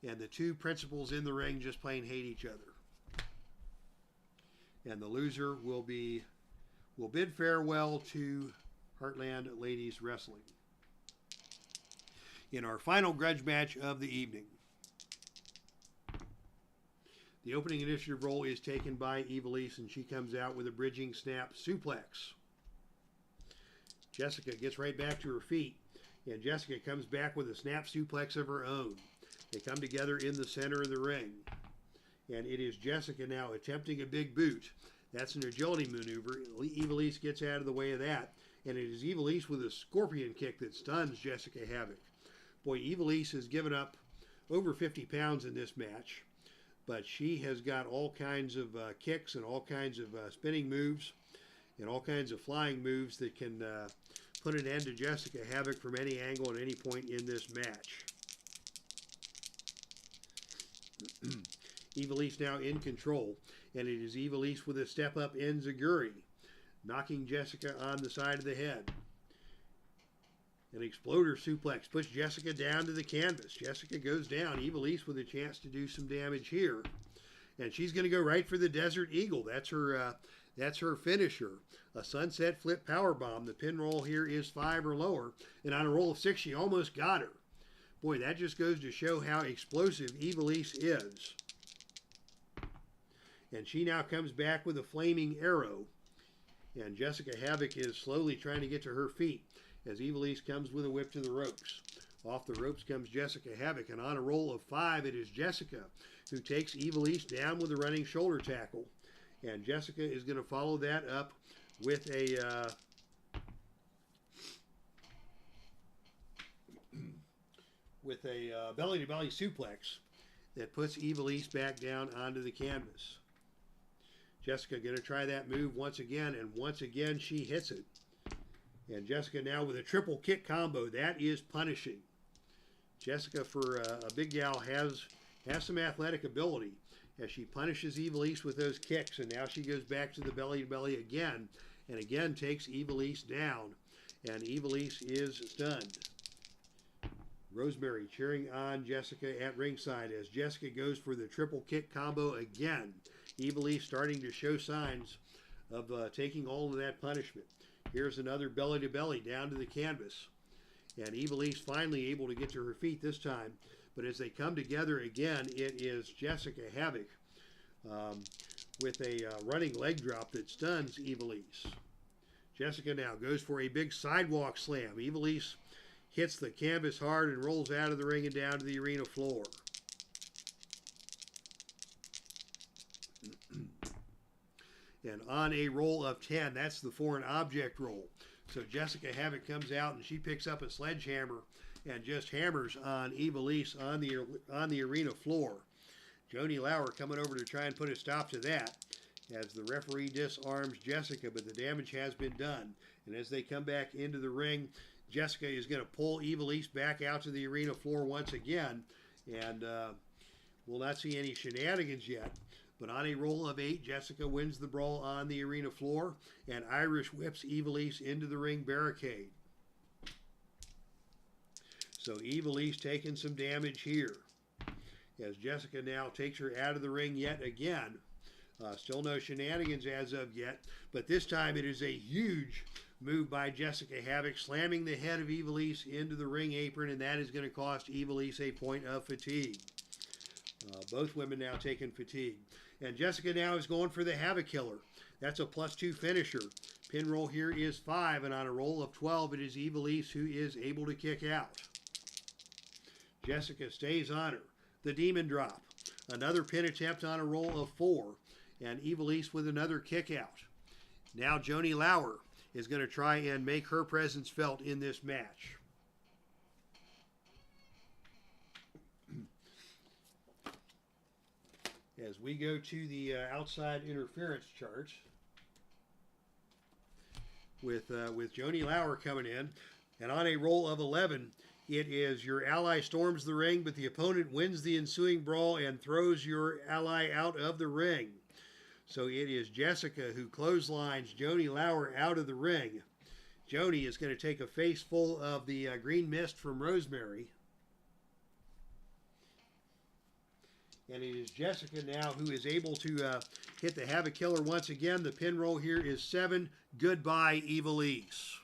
And the two principals in the ring just plain hate each other. And the loser will bid farewell to Heartland Ladies Wrestling. In our final grudge match of the evening, the opening initiative role is taken by IVELISSE, and she comes out with a bridging snap suplex. Jessica gets right back to her feet, and Jessica comes back with a snap suplex of her own. They come together in the center of the ring, and it is Jessica now attempting a big boot. That's an agility maneuver. IVELISSE gets out of the way of that, and it is IVELISSE with a scorpion kick that stuns Jessica HAVOK. Boy, IVELISSE has given up over 50 pounds in this match, but she has got all kinds of kicks and all kinds of spinning moves and all kinds of flying moves that can put an end to Jessica HAVOK from any angle at any point in this match. IVELISSE now in control, and it is IVELISSE with a step-up enziguri, knocking Jessica on the side of the head. An exploder suplex puts Jessica down to the canvas. Jessica goes down. IVELISSE with a chance to do some damage here. And she's going to go right for the Desert Eagle. That's her finisher. A sunset flip powerbomb. The pin roll here is 5 or lower. And on a roll of 6, she almost got her. Boy, that just goes to show how explosive IVELISSE is. And she now comes back with a flaming arrow. And Jessica HAVOK is slowly trying to get to her feet as IVELISSE comes with a whip to the ropes. Off the ropes comes Jessica HAVOK, and on a roll of 5, it is Jessica who takes IVELISSE down with a running shoulder tackle. And Jessica is going to follow that up with a belly-to-belly suplex that puts IVELISSE back down onto the canvas. Jessica going to try that move once again, and once again she hits it. And Jessica now with a triple kick combo. That is punishing. Jessica, for a big gal, has some athletic ability as she punishes IVELISSE with those kicks. And now she goes back to the belly-to-belly again, and again takes IVELISSE down. And IVELISSE is stunned. Rosemary cheering on Jessica at ringside as Jessica goes for the triple kick combo again. IVELISSE starting to show signs of taking all of that punishment. Here's another belly-to-belly down to the canvas. And IVELISSE finally able to get to her feet this time. But as they come together again, it is Jessica HAVOK with a running leg drop that stuns IVELISSE. Jessica now goes for a big sidewalk slam. IVELISSE hits the canvas hard and rolls out of the ring and down to the arena floor. And on a roll of 10, that's the foreign object roll. So Jessica HAVOK comes out and she picks up a sledgehammer and just hammers on IVELISSE on the arena floor. Joni Lauer coming over to try and put a stop to that as the referee disarms Jessica, but the damage has been done. And as they come back into the ring, Jessica is going to pull IVELISSE back out to the arena floor once again. And we'll not see any shenanigans yet. But on a roll of 8, Jessica wins the brawl on the arena floor and Irish whips IVELISSE into the ring barricade. So IVELISSE taking some damage here as Jessica now takes her out of the ring yet again. Still no shenanigans as of yet, but this time it is a huge move by Jessica HAVOK, slamming the head of IVELISSE into the ring apron, and that is going to cost IVELISSE a point of fatigue. Both women now taking fatigue. And Jessica now is going for the HAVOK killer. That's a +2 finisher. Pin roll here is 5, and on a roll of 12, it is IVELISSE who is able to kick out. Jessica stays on her. The demon drop. Another pin attempt on a roll of 4, and IVELISSE with another kick out. Now Joni Lauer is going to try and make her presence felt in this match. As we go to the outside interference chart, with Joni Lauer coming in. And on a roll of 11, it is your ally storms the ring, but the opponent wins the ensuing brawl and throws your ally out of the ring. So it is Jessica who clotheslines Joni Lauer out of the ring. Joni is going to take a face full of the green mist from Rosemary. And it is Jessica now who is able to hit the HAVOK killer once again. The pin roll here is 7. Goodbye, IVELISSE.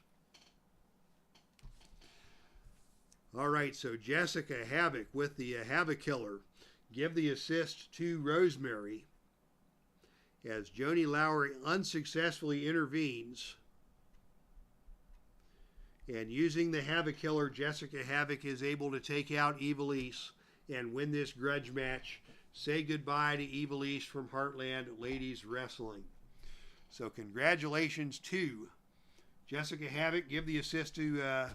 All right, so Jessica HAVOK with the HAVOK killer. Give the assist to Rosemary as Joni Lauer unsuccessfully intervenes. And using the HAVOK killer, Jessica HAVOK is able to take out IVELISSE and win this grudge match. Say goodbye to IVELISSE from Heartland Ladies Wrestling. So congratulations to Jessica HAVOK. Give the assist to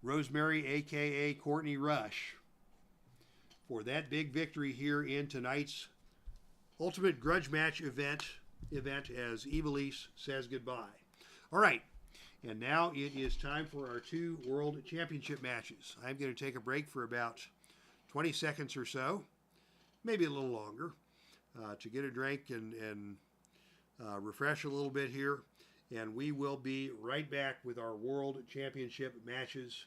Rosemary, a.k.a. Courtney Rush, for that big victory here in tonight's Ultimate Grudge Match event as IVELISSE says goodbye. All right, and now it is time for our 2 World Championship matches. I'm going to take a break for about 20 seconds or so, maybe a little longer, to get a drink and refresh a little bit here. And we will be right back with our World Championship matches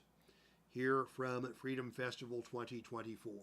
here from Freedom Festival 2024.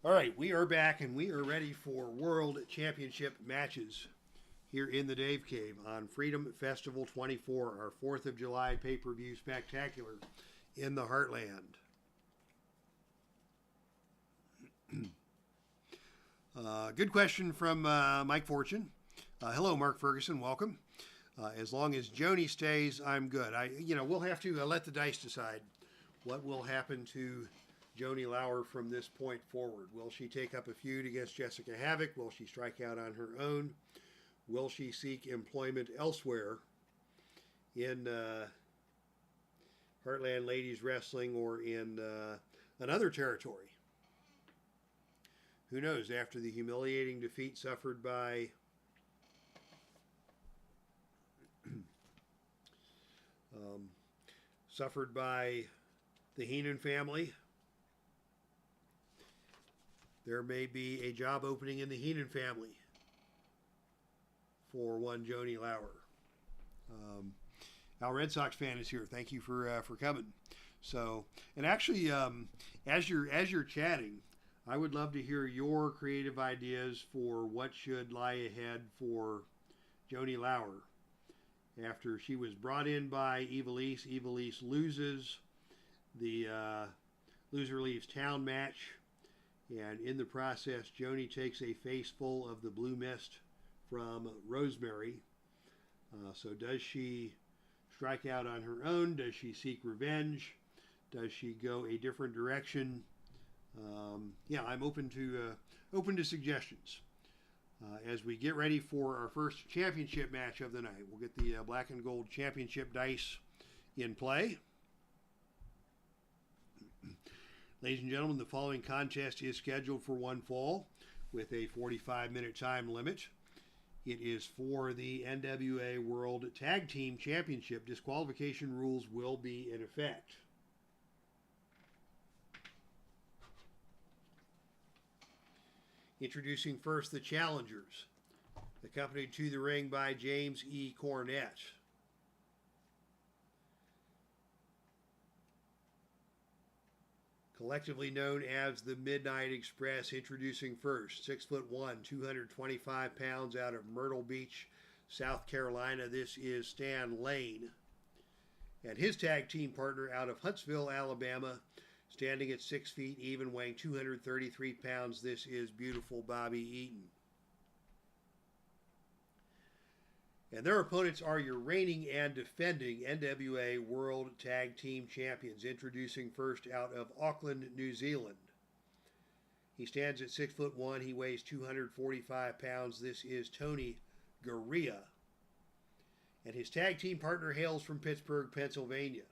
All right, we are back and we are ready for World Championship matches here in the Dave Cave on Freedom Festival 24, our 4th of July pay-per-view spectacular in the Heartland. Good question from Mike Fortune. Hello, Mark Ferguson. Welcome. As long as Joni stays, I'm good. We'll have to let the dice decide what will happen to Joni Lauer from this point forward. Will she take up a feud against Jessica HAVOK? Will she strike out on her own? Will she seek employment elsewhere in Heartland Ladies Wrestling or in another territory? Who knows? After the humiliating defeat suffered by the Heenan family, there may be a job opening in the Heenan family for one Joni Lauer. Our Red Sox fan is here. Thank you for coming. So, and actually, as you're chatting, I would love to hear your creative ideas for what should lie ahead for Joni Lauer after she was brought in by IVELISSE. IVELISSE loses the loser leaves town match. And in the process, Joni takes a face full of the blue mist from Rosemary. So does she strike out on her own? Does she seek revenge? Does she go a different direction? I'm open to suggestions. As we get ready for our first championship match of the night, we'll get the black and gold championship dice in play. Ladies and gentlemen, the following contest is scheduled for one fall with a 45-minute time limit. It is for the NWA World Tag Team Championship. Disqualification rules will be in effect. Introducing first the challengers, accompanied to the ring by James E. Cornette. Collectively known as the Midnight Express, introducing first, 6'1", 225 pounds, out of Myrtle Beach, South Carolina. This is Stan Lane. And his tag team partner out of Huntsville, Alabama, Standing at 6 feet, even, weighing 233 pounds, this is beautiful Bobby Eaton. And their opponents are your reigning and defending NWA World Tag Team Champions. Introducing first out of Auckland, New Zealand. He stands at 6'1". He weighs 245 pounds. This is Tony GAREA. And his tag team partner hails from Pittsburgh, Pennsylvania.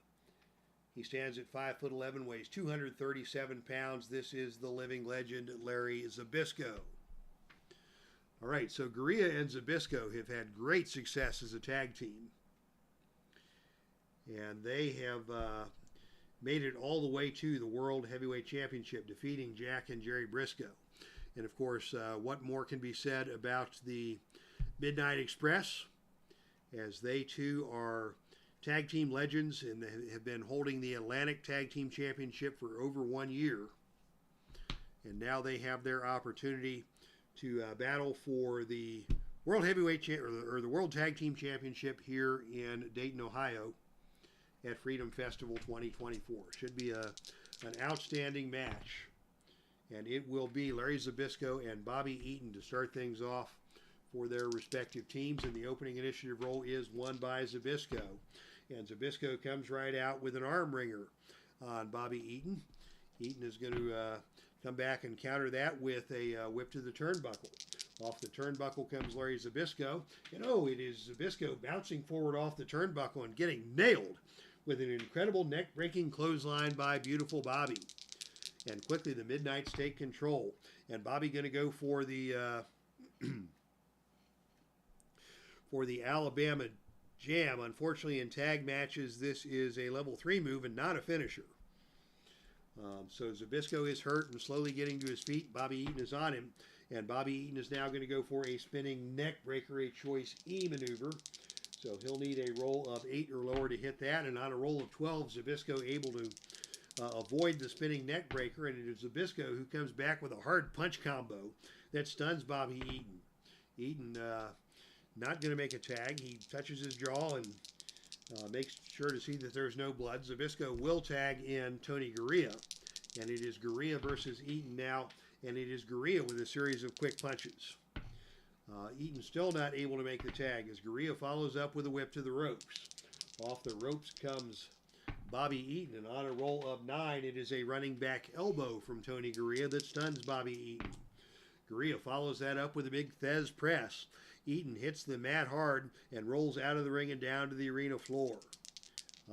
He stands at 5'11", weighs 237 pounds. This is the living legend, Larry ZBYSZKO. All right, so GAREA and ZBYSZKO have had great success as a tag team. And they have made it all the way to the World Heavyweight Championship, defeating Jack and Jerry Briscoe. And of course, what more can be said about the Midnight Express, as they too are tag team legends and have been holding the Atlantic Tag Team Championship for over 1 year. And now they have their opportunity to battle for the World Heavyweight or the World Tag Team Championship here in Dayton, Ohio at Freedom Festival 2024. Should be an outstanding match. And it will be Larry ZBYSZKO and Bobby Eaton to start things off for their respective teams. And the opening initiative role is won by ZBYSZKO. And ZBYSZKO comes right out with an arm wringer on Bobby Eaton. Eaton is going to come back and counter that with a whip to the turnbuckle. Off the turnbuckle comes Larry ZBYSZKO. And oh, it is ZBYSZKO bouncing forward off the turnbuckle and getting nailed with an incredible neck-breaking clothesline by beautiful Bobby. And quickly the Midnights take control. And Bobby going to go for the for the Alabama Jam. Unfortunately, in tag matches, this is a level 3 move and not a finisher. So ZBYSZKO is hurt and slowly getting to his feet. Bobby Eaton is on him. And Bobby Eaton is now going to go for a spinning neck breaker, a choice E maneuver. So he'll need a roll of 8 or lower to hit that. And on a roll of 12, ZBYSZKO able to avoid the spinning neck breaker. And it is ZBYSZKO who comes back with a hard punch combo that stuns Bobby Eaton. Eaton not going to make a tag. He touches his jaw and makes sure to see that there's no blood. ZBYSZKO will tag in Tony GAREA. And it is GAREA versus Eaton now. And it is GAREA with a series of quick punches. Eaton still not able to make the tag as GAREA follows up with a whip to the ropes. Off the ropes comes Bobby Eaton. And on a roll of 9, it is a running back elbow from Tony GAREA that stuns Bobby Eaton. GAREA follows that up with a big Thez press. Eaton hits the mat hard and rolls out of the ring and down to the arena floor.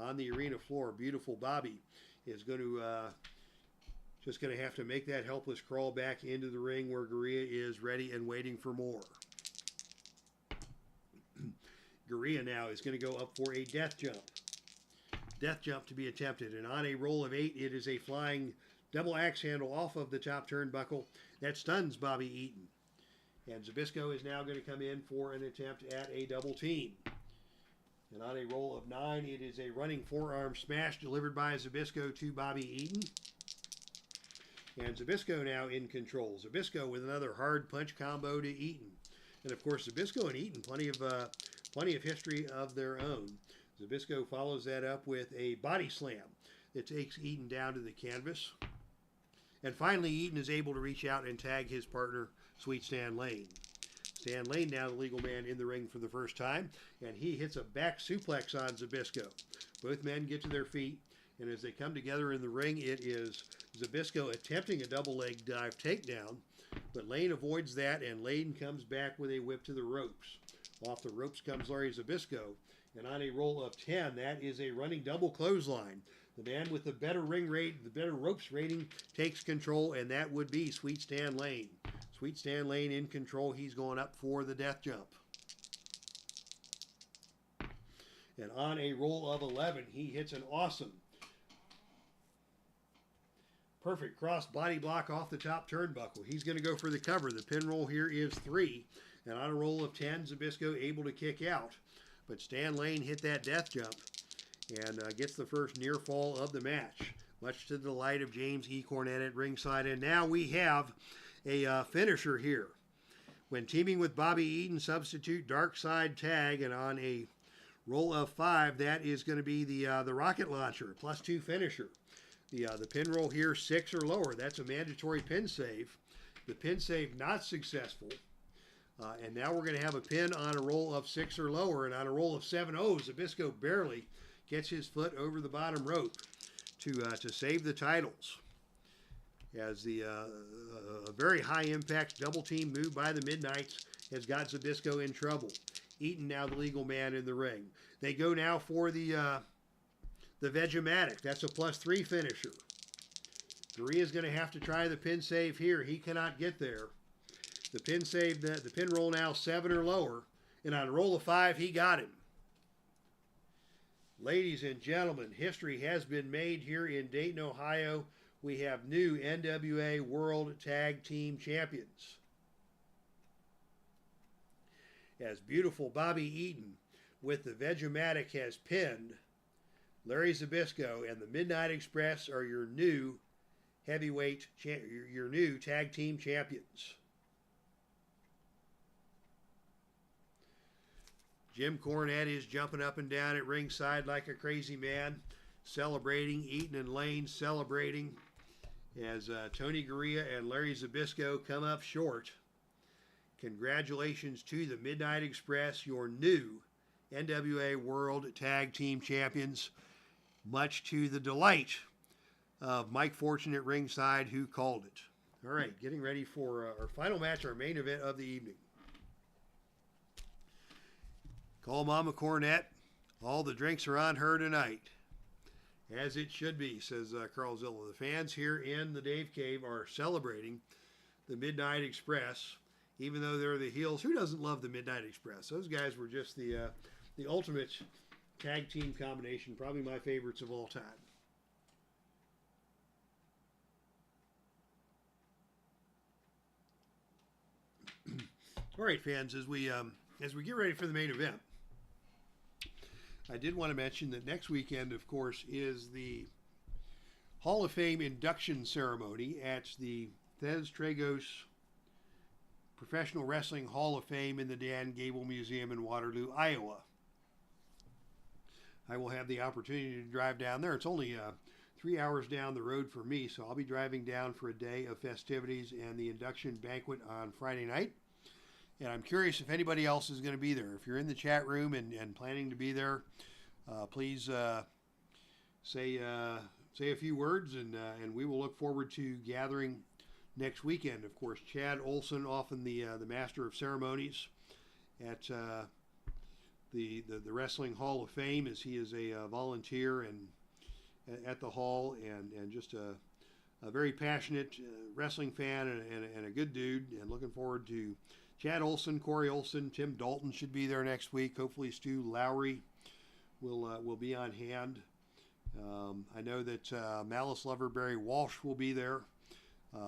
On the arena floor, beautiful Bobby is going to just going to have to make that helpless crawl back into the ring where GAREA is ready and waiting for more. GAREA now is going to go up for a death jump. Death jump to be attempted, and on a roll of 8, it is a flying double axe handle off of the top turnbuckle that stuns Bobby Eaton. And ZBYSZKO is now going to come in for an attempt at a double team. And on a roll of 9, it is a running forearm smash delivered by ZBYSZKO to Bobby Eaton. And ZBYSZKO now in control. ZBYSZKO with another hard punch combo to Eaton. And of course, ZBYSZKO and Eaton, plenty of history of their own. ZBYSZKO follows that up with a body slam that takes Eaton down to the canvas. And finally, Eaton is able to reach out and tag his partner, Sweet Stan Lane. Stan Lane now the legal man in the ring for the first time, and he hits a back suplex on ZBYSZKO. Both men get to their feet, and as they come together in the ring, it is ZBYSZKO attempting a double leg dive takedown, but Lane avoids that, and Lane comes back with a whip to the ropes. Off the ropes comes Larry ZBYSZKO, and on a roll of 10, that is a running double clothesline. The man with the better ring rate, the better ropes rating, takes control, and that would be Sweet Stan Lane. Sweet Stan Lane in control. He's going up for the death jump. And on a roll of 11, he hits an awesome, perfect cross body block off the top turnbuckle. He's going to go for the cover. The pin roll here is 3. And on a roll of 10, ZBYSZKO able to kick out. But Stan Lane hit that death jump and gets the first near fall of the match, much to the delight of James E. Cornette at ringside. And now we have a finisher here. When teaming with Bobby Eaton, substitute dark side tag, and on a roll of 5, that is going to be the rocket launcher, +2 finisher. The pin roll here, 6 or lower. That's a mandatory pin save. The pin save not successful. And now we're going to have a pin on a roll of 6 or lower. And on a roll of 7-0, ZBYSZKO barely gets his foot over the bottom rope to save the titles. As a very high impact double team move by the Midnights has got ZBYSZKO in trouble. Eaton now the legal man in the ring. They go now for the Vegematic. That's a +3 finisher. GAREA is going to have to try the pin save here. He cannot get there. The pin save, the pin roll now 7 or lower. And on a roll of 5, he got him. Ladies and gentlemen, history has been made here in Dayton, Ohio. We have new NWA World Tag Team Champions. As beautiful Bobby Eaton with the Vegematic has pinned Larry ZBYSZKO, and the Midnight Express are your new heavyweight, your new tag team champions. Jim Cornette is jumping up and down at ringside like a crazy man, celebrating. Eaton and Lane celebrating as Tony GAREA and Larry ZBYSZKO come up short. Congratulations to the Midnight Express, your new NWA World Tag Team Champions, much to the delight of Mike Fortune at ringside, who called it. All right, getting ready for our final match, our main event of the evening. Call Mama Cornette. All the drinks are on her tonight. As it should be, says Carl Zilla. The fans here in the Dave Cave are celebrating the Midnight Express, even though they're the heels. Who doesn't love the Midnight Express? Those guys were just the ultimate tag team combination, probably my favorites of all time. All right, fans, as we get ready for the main event, I did want to mention that next weekend, of course, is the Hall of Fame induction ceremony at the Thez Tragos Professional Wrestling Hall of Fame in the Dan Gable Museum in Waterloo, Iowa. I will have the opportunity to drive down there. It's only 3 hours down the road for me, so I'll be driving down for a day of festivities and the induction banquet on Friday night. And I'm curious if anybody else is going to be there. If you're in the chat room and planning to be there, please say a few words, and we will look forward to gathering next weekend. Of course, Chad Olson, often the master of ceremonies at the Wrestling Hall of Fame, as he is a volunteer and at the hall, and just a very passionate wrestling fan and a good dude, and looking forward to Chad Olson, Corey Olson, Tim Dalton should be there next week. Hopefully Stu Lowry will be on hand. I know that Malice lover Barry Walsh will be there.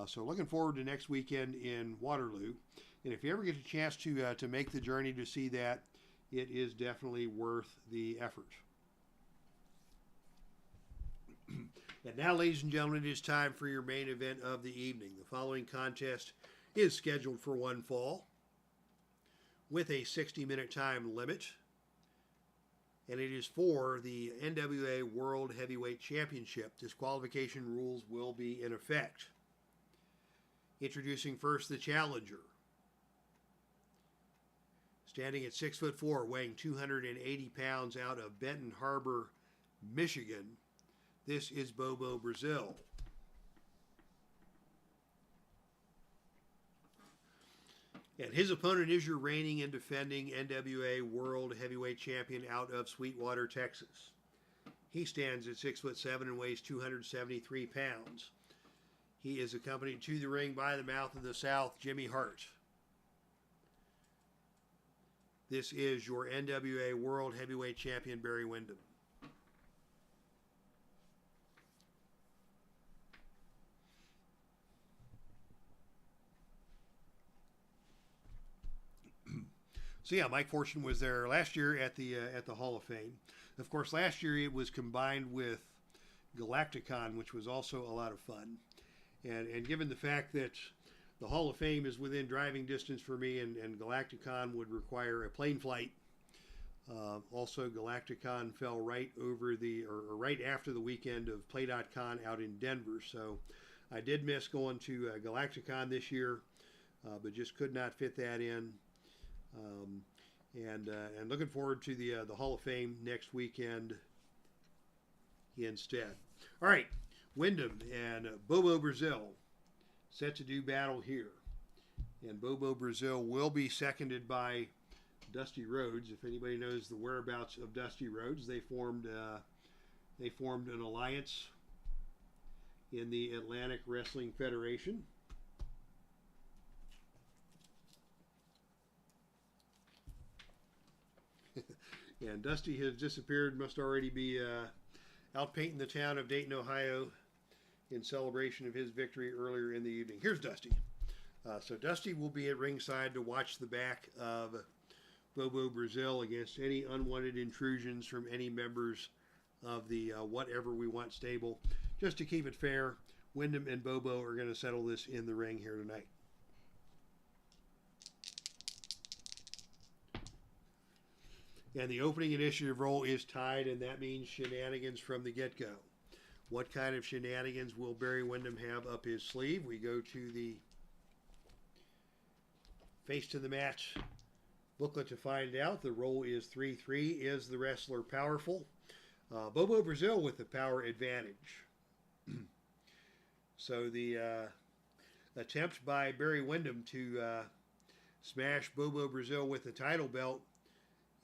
So looking forward to next weekend in Waterloo. And if you ever get a chance to make the journey to see that, it is definitely worth the effort. And now, ladies and gentlemen, it is time for your main event of the evening. The following contest is scheduled for one fall with a 60-minute time limit, and it is for the NWA World Heavyweight Championship. Disqualification rules will be in effect. Introducing first the challenger. Standing at 6'4", weighing 280 pounds, out of Benton Harbor, Michigan, this is Bobo Brazil. And his opponent is your reigning and defending NWA World Heavyweight Champion out of Sweetwater, Texas. He stands at 6'7" and weighs 273 pounds. He is accompanied to the ring by the mouth of the South, Jimmy Hart. This is your NWA World Heavyweight Champion, Barry Windham. So yeah, Mike Fortune was there last year at the Hall of Fame. Of course, last year it was combined with Galacticon, which was also a lot of fun. And given the fact that the Hall of Fame is within driving distance for me, and Galacticon would require a plane flight, Also, Galacticon fell right over or right after the weekend of Play.con out in Denver. So I did miss going to Galacticon this year, but just could not fit that in. And looking forward to the Hall of Fame next weekend instead. All right, WINDHAM and BOBO Brazil set to do battle here. And BOBO Brazil will be seconded by Dusty Rhodes. If anybody knows the whereabouts of Dusty Rhodes, they formed an alliance in the Atlantic Wrestling Federation. And Dusty has disappeared, must already be out painting the town of Dayton, Ohio in celebration of his victory earlier in the evening. Here's Dusty. So Dusty will be at ringside to watch the back of BOBO Brazil against any unwanted intrusions from any members of the Whatever We Want stable. Just to keep it fair, WINDHAM and BOBO are going to settle this in the ring here tonight. And the opening initiative roll is tied, and that means shenanigans from the get-go. What kind of shenanigans will Barry Windham have up his sleeve? We go to the face to the match booklet to find out. The roll is 3-3. Is the wrestler powerful? BOBO Brazil with the power advantage. So the attempt by Barry Windham to smash BOBO Brazil with the title belt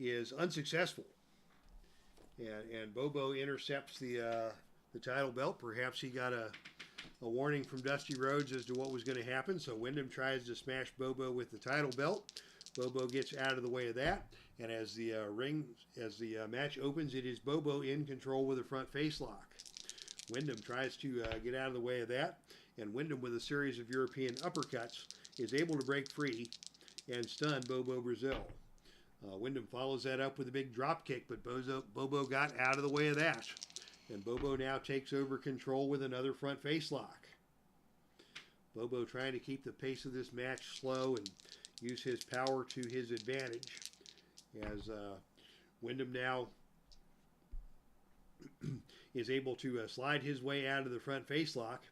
is unsuccessful. And BOBO intercepts the title belt. Perhaps he got a warning from Dusty Rhodes as to what was going to happen. So Windham tries to smash BOBO with the title belt. BOBO gets out of the way of that. And as the match opens, it is BOBO in control with a front face lock. Windham tries to get out of the way of that. And Windham, with a series of European uppercuts, is able to break free and stun BOBO Brazil. Windham follows that up with a big drop kick, but BOBO got out of the way of that. And BOBO now takes over control with another front face lock. BOBO trying to keep the pace of this match slow and use his power to his advantage, as Windham now is able to slide his way out of the front face lock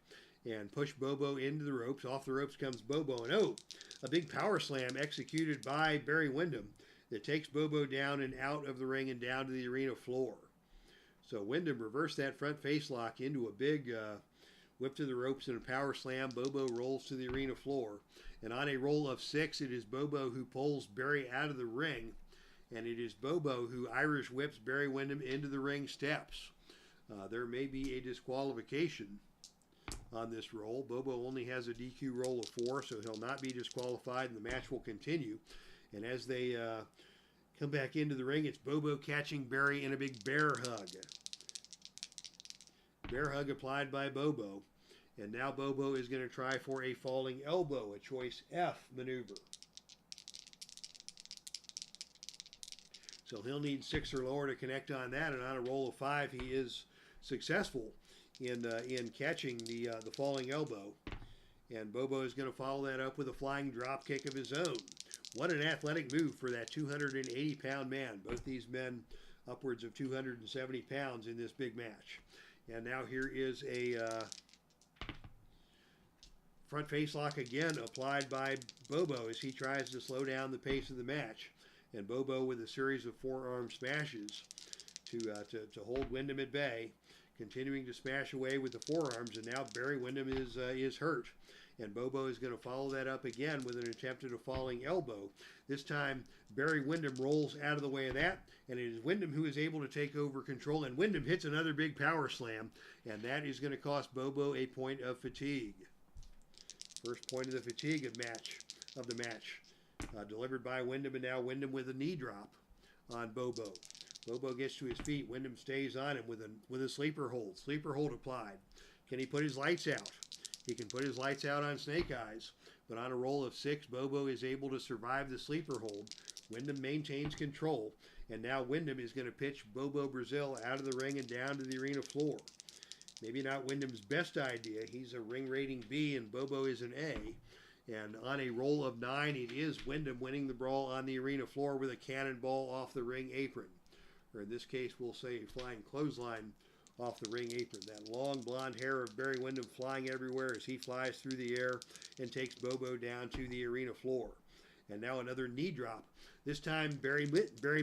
and push BOBO into the ropes. Off the ropes comes BOBO, and a big power slam executed by Barry Windham that takes BOBO down and out of the ring and down to the arena floor. So Windham reversed that front face lock into a big whip to the ropes and a power slam. BOBO rolls to the arena floor. And on a roll of 6, it is BOBO who pulls Barry out of the ring. And it is BOBO who Irish whips Barry Windham into the ring steps. There may be a disqualification on this roll. BOBO only has a DQ roll of 4, so he'll not be disqualified, and the match will continue. And as they come back into the ring, it's BOBO catching Barry in a big bear hug. Bear hug applied by BOBO. And now BOBO is going to try for a falling elbow, a choice F maneuver. So he'll need 6 or lower to connect on that, and on a roll of 5, he is successful in catching the falling elbow. And BOBO is going to follow that up with a flying drop kick of his own. What an athletic move for that 280-pound man. Both these men upwards of 270 pounds in this big match. And now here is a front face lock again applied by BOBO as he tries to slow down the pace of the match. And BOBO with a series of forearm smashes to hold Windham at bay, continuing to smash away with the forearms. And now Barry Windham is hurt. And BOBO is going to follow that up again with an attempt at a falling elbow. This time, Barry Windham rolls out of the way of that, and it is Windham who is able to take over control. And Windham hits another big power slam, and that is going to cost BOBO a point of fatigue. First point of the fatigue of the match, delivered by Windham, and now Windham with a knee drop on BOBO. BOBO gets to his feet. Windham stays on him with a sleeper hold. Sleeper hold applied. Can he put his lights out? He can put his lights out on Snake Eyes, but on a roll of 6, BOBO is able to survive the sleeper hold. Windham maintains control, and now Windham is going to pitch BOBO Brazil out of the ring and down to the arena floor. Maybe not Windham's best idea. He's a ring rating B, and BOBO is an A. And on a roll of 9, it is Wyndham winning the brawl on the arena floor with a cannonball off the ring apron. Or in this case, we'll say a flying clothesline off the ring apron. That long blonde hair of Barry Windham flying everywhere as he flies through the air and takes Bobo down to the arena floor. And now another knee drop. This time Barry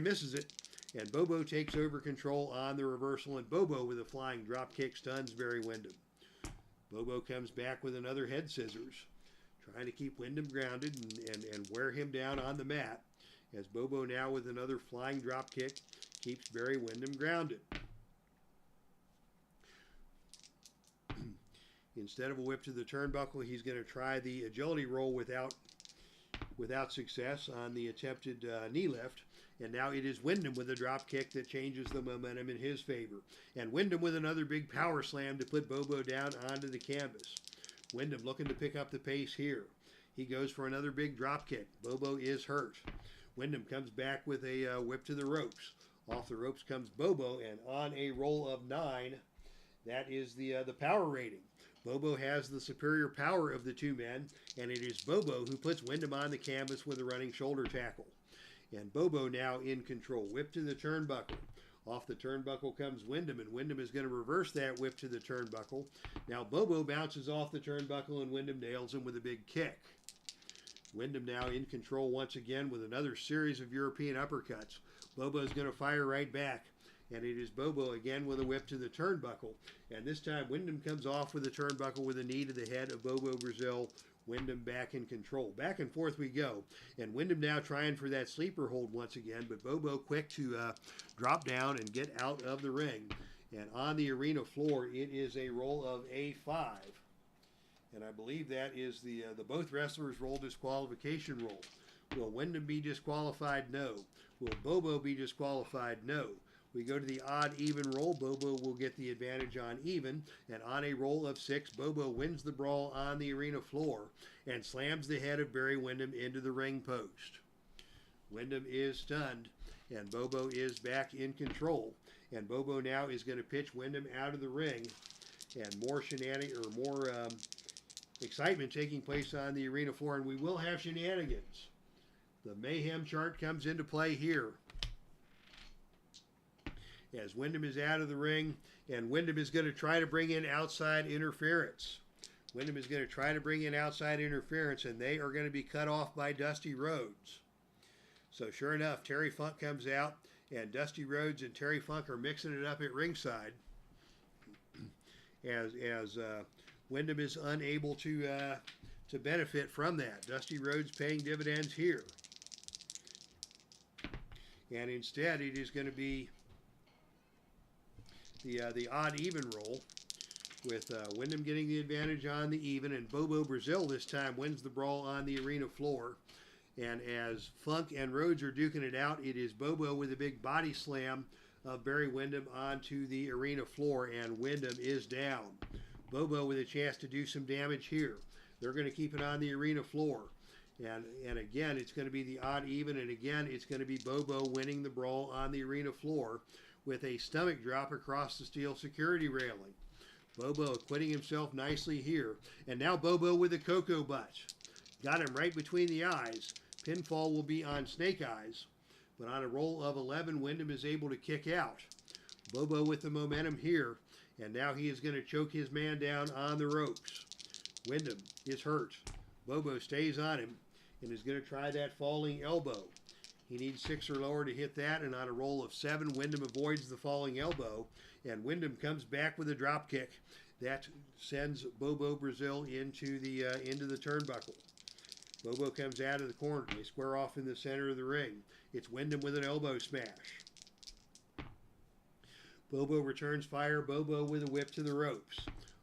misses it, and Bobo takes over control on the reversal, and Bobo with a flying drop kick stuns Barry Windham. Bobo comes back with another head scissors, trying to keep Windham grounded and wear him down on the mat, as Bobo now with another flying drop kick keeps Barry Windham grounded. Instead of a whip to the turnbuckle, he's going to try the agility roll without success on the attempted knee lift. And now it is Wyndham with a drop kick that changes the momentum in his favor. And Wyndham with another big power slam to put Bobo down onto the canvas. Wyndham looking to pick up the pace here. He goes for another big drop kick. Bobo is hurt. Wyndham comes back with a whip to the ropes. Off the ropes comes Bobo, and on a roll of 9, that is the power rating. Bobo has the superior power of the two men, and it is Bobo who puts Wyndham on the canvas with a running shoulder tackle. And Bobo now in control. Whip to the turnbuckle. Off the turnbuckle comes Wyndham, and Wyndham is going to reverse that whip to the turnbuckle. Now Bobo bounces off the turnbuckle, and Wyndham nails him with a big kick. Wyndham now in control once again with another series of European uppercuts. Bobo is going to fire right back. And it is Bobo again with a whip to the turnbuckle. And this time Wyndham comes off with a turnbuckle with a knee to the head of Bobo Brazil. Wyndham back in control. Back and forth we go. And Wyndham now trying for that sleeper hold once again. But Bobo quick to drop down and get out of the ring. And on the arena floor, it is a roll of A5. And I believe that is the both wrestlers' roll disqualification roll. Will Wyndham be disqualified? No. Will Bobo be disqualified? No. We go to the odd-even roll. Bobo will get the advantage on even. And on a roll of 6, Bobo wins the brawl on the arena floor and slams the head of Barry Windham into the ring post. Windham is stunned, and Bobo is back in control. And Bobo now is going to pitch Windham out of the ring. And more excitement taking place on the arena floor. And we will have shenanigans. The mayhem chart comes into play here, as Wyndham is out of the ring, and Wyndham is going to try to bring in outside interference. Wyndham is going to try to bring in outside interference, and they are going to be cut off by Dusty Rhodes. So sure enough, Terry Funk comes out, and Dusty Rhodes and Terry Funk are mixing it up at ringside, as Wyndham is unable to benefit from that. Dusty Rhodes paying dividends here. And instead, it is going to be the odd-even roll, with Wyndham getting the advantage on the even, and Bobo Brazil this time wins the brawl on the arena floor. And as Funk and Rhodes are duking it out, it is Bobo with a big body slam of Barry Windham onto the arena floor, and Windham is down. Bobo with a chance to do some damage here. They're going to keep it on the arena floor. And again, it's going to be the odd-even, and again, it's going to be Bobo winning the brawl on the arena floor with a stomach drop across the steel security railing. Bobo acquitting himself nicely here. And now Bobo with a cocoa butt. Got him right between the eyes. Pinfall will be on Snake Eyes. But on a roll of 11, Wyndham is able to kick out. Bobo with the momentum here. And now he is going to choke his man down on the ropes. Wyndham is hurt. Bobo stays on him and is going to try that falling elbow. He needs 6 or lower to hit that, and on a roll of 7, Wyndham avoids the falling elbow, and Wyndham comes back with a drop kick that sends Bobo Brazil into the turnbuckle. Bobo comes out of the corner. They square off in the center of the ring. It's Wyndham with an elbow smash. Bobo returns fire. Bobo with a whip to the ropes.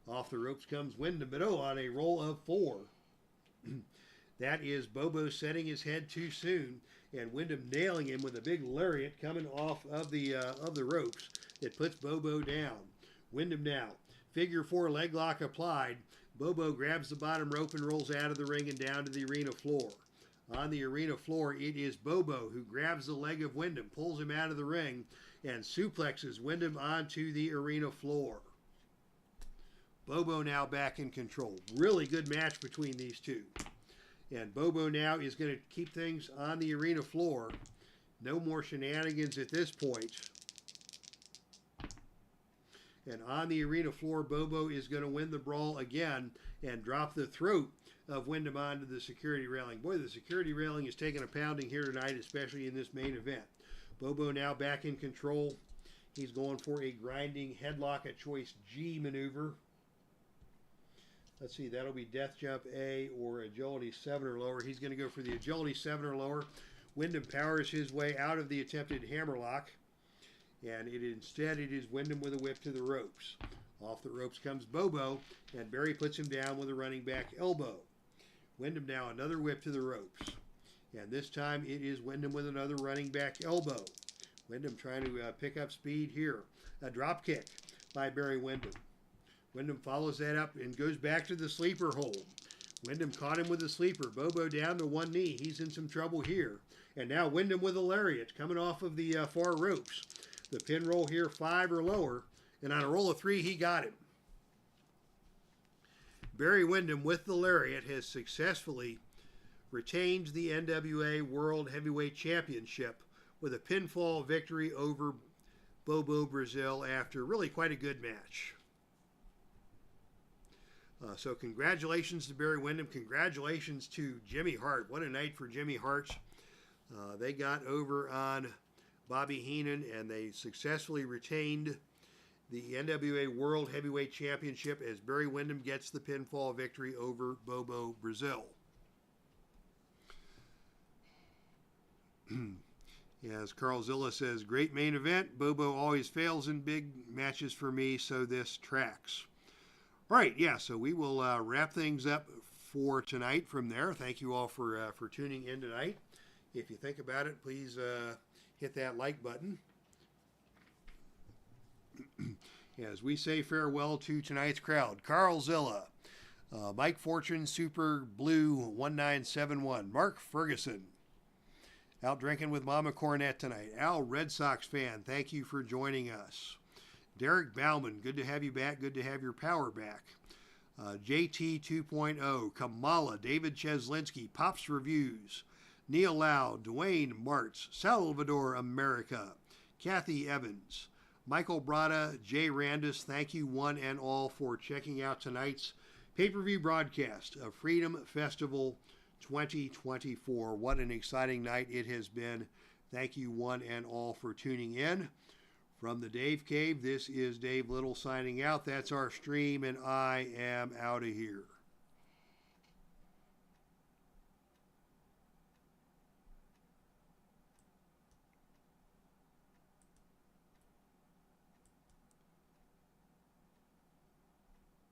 Off the ropes comes Wyndham, but on a roll of 4. That is Bobo setting his head too soon, and Wyndham nailing him with a big lariat coming off of the ropes that puts Bobo down. Wyndham now, figure 4 leg lock applied. Bobo grabs the bottom rope and rolls out of the ring and down to the arena floor. On the arena floor, it is Bobo who grabs the leg of Wyndham, pulls him out of the ring, and suplexes Wyndham onto the arena floor. Bobo now back in control. Really good match between these two. And BOBO now is going to keep things on the arena floor. No more shenanigans at this point. And on the arena floor, BOBO is going to win the brawl again and drop the throat of WINDHAM onto the security railing. Boy, the security railing is taking a pounding here tonight, especially in this main event. BOBO now back in control. He's going for a grinding headlock at choice G maneuver. Let's see, that'll be death jump A or agility 7 or lower. He's going to go for the agility 7 or lower. WINDHAM powers his way out of the attempted hammerlock. And instead it is WINDHAM with a whip to the ropes. Off the ropes comes BOBO, and Barry puts him down with a running back elbow. WINDHAM now another whip to the ropes. And this time it is WINDHAM with another running back elbow. WINDHAM trying to pick up speed here. A drop kick by Barry WINDHAM. WINDHAM follows that up and goes back to the sleeper hold. WINDHAM caught him with the sleeper. BOBO down to one knee. He's in some trouble here. And now WINDHAM with a lariat coming off of the far ropes. The pin roll here 5 or lower. And on a roll of 3, he got him. Barry WINDHAM with the lariat has successfully retained the NWA World Heavyweight Championship with a pinfall victory over BOBO Brazil after really quite a good match. So congratulations to Barry WINDHAM. Congratulations to Jimmy Hart. What a night for Jimmy Hart. They got over on Bobby Heenan, and they successfully retained the NWA World Heavyweight Championship as Barry WINDHAM gets the pinfall victory over BOBO Brazil. As Carl Zilla says, great main event. BOBO always fails in big matches for me, so this tracks. All right, yeah, so we will wrap things up for tonight from there. Thank you all for tuning in tonight. If you think about it, please hit that like button. As we say farewell to tonight's crowd, Carl Zilla, Mike Fortune, Super Blue 1971, Mark Ferguson, out drinking with Mama Cornette tonight, Al Red Sox fan, thank you for joining us. Derek Bauman, good to have you back. Good to have your power back. JT 2.0, Kamala, David Cheslinski, Pops Reviews, Neil Lau, Dwayne Martz, Salvador America, Kathy Evans, Michael Brada, Jay Randis, thank you one and all for checking out tonight's pay-per-view broadcast of Freedom Festival 2024. What an exciting night it has been. Thank you one and all for tuning in. From the Dave Cave, this is Dave Little signing out. That's our stream, and I am out of here.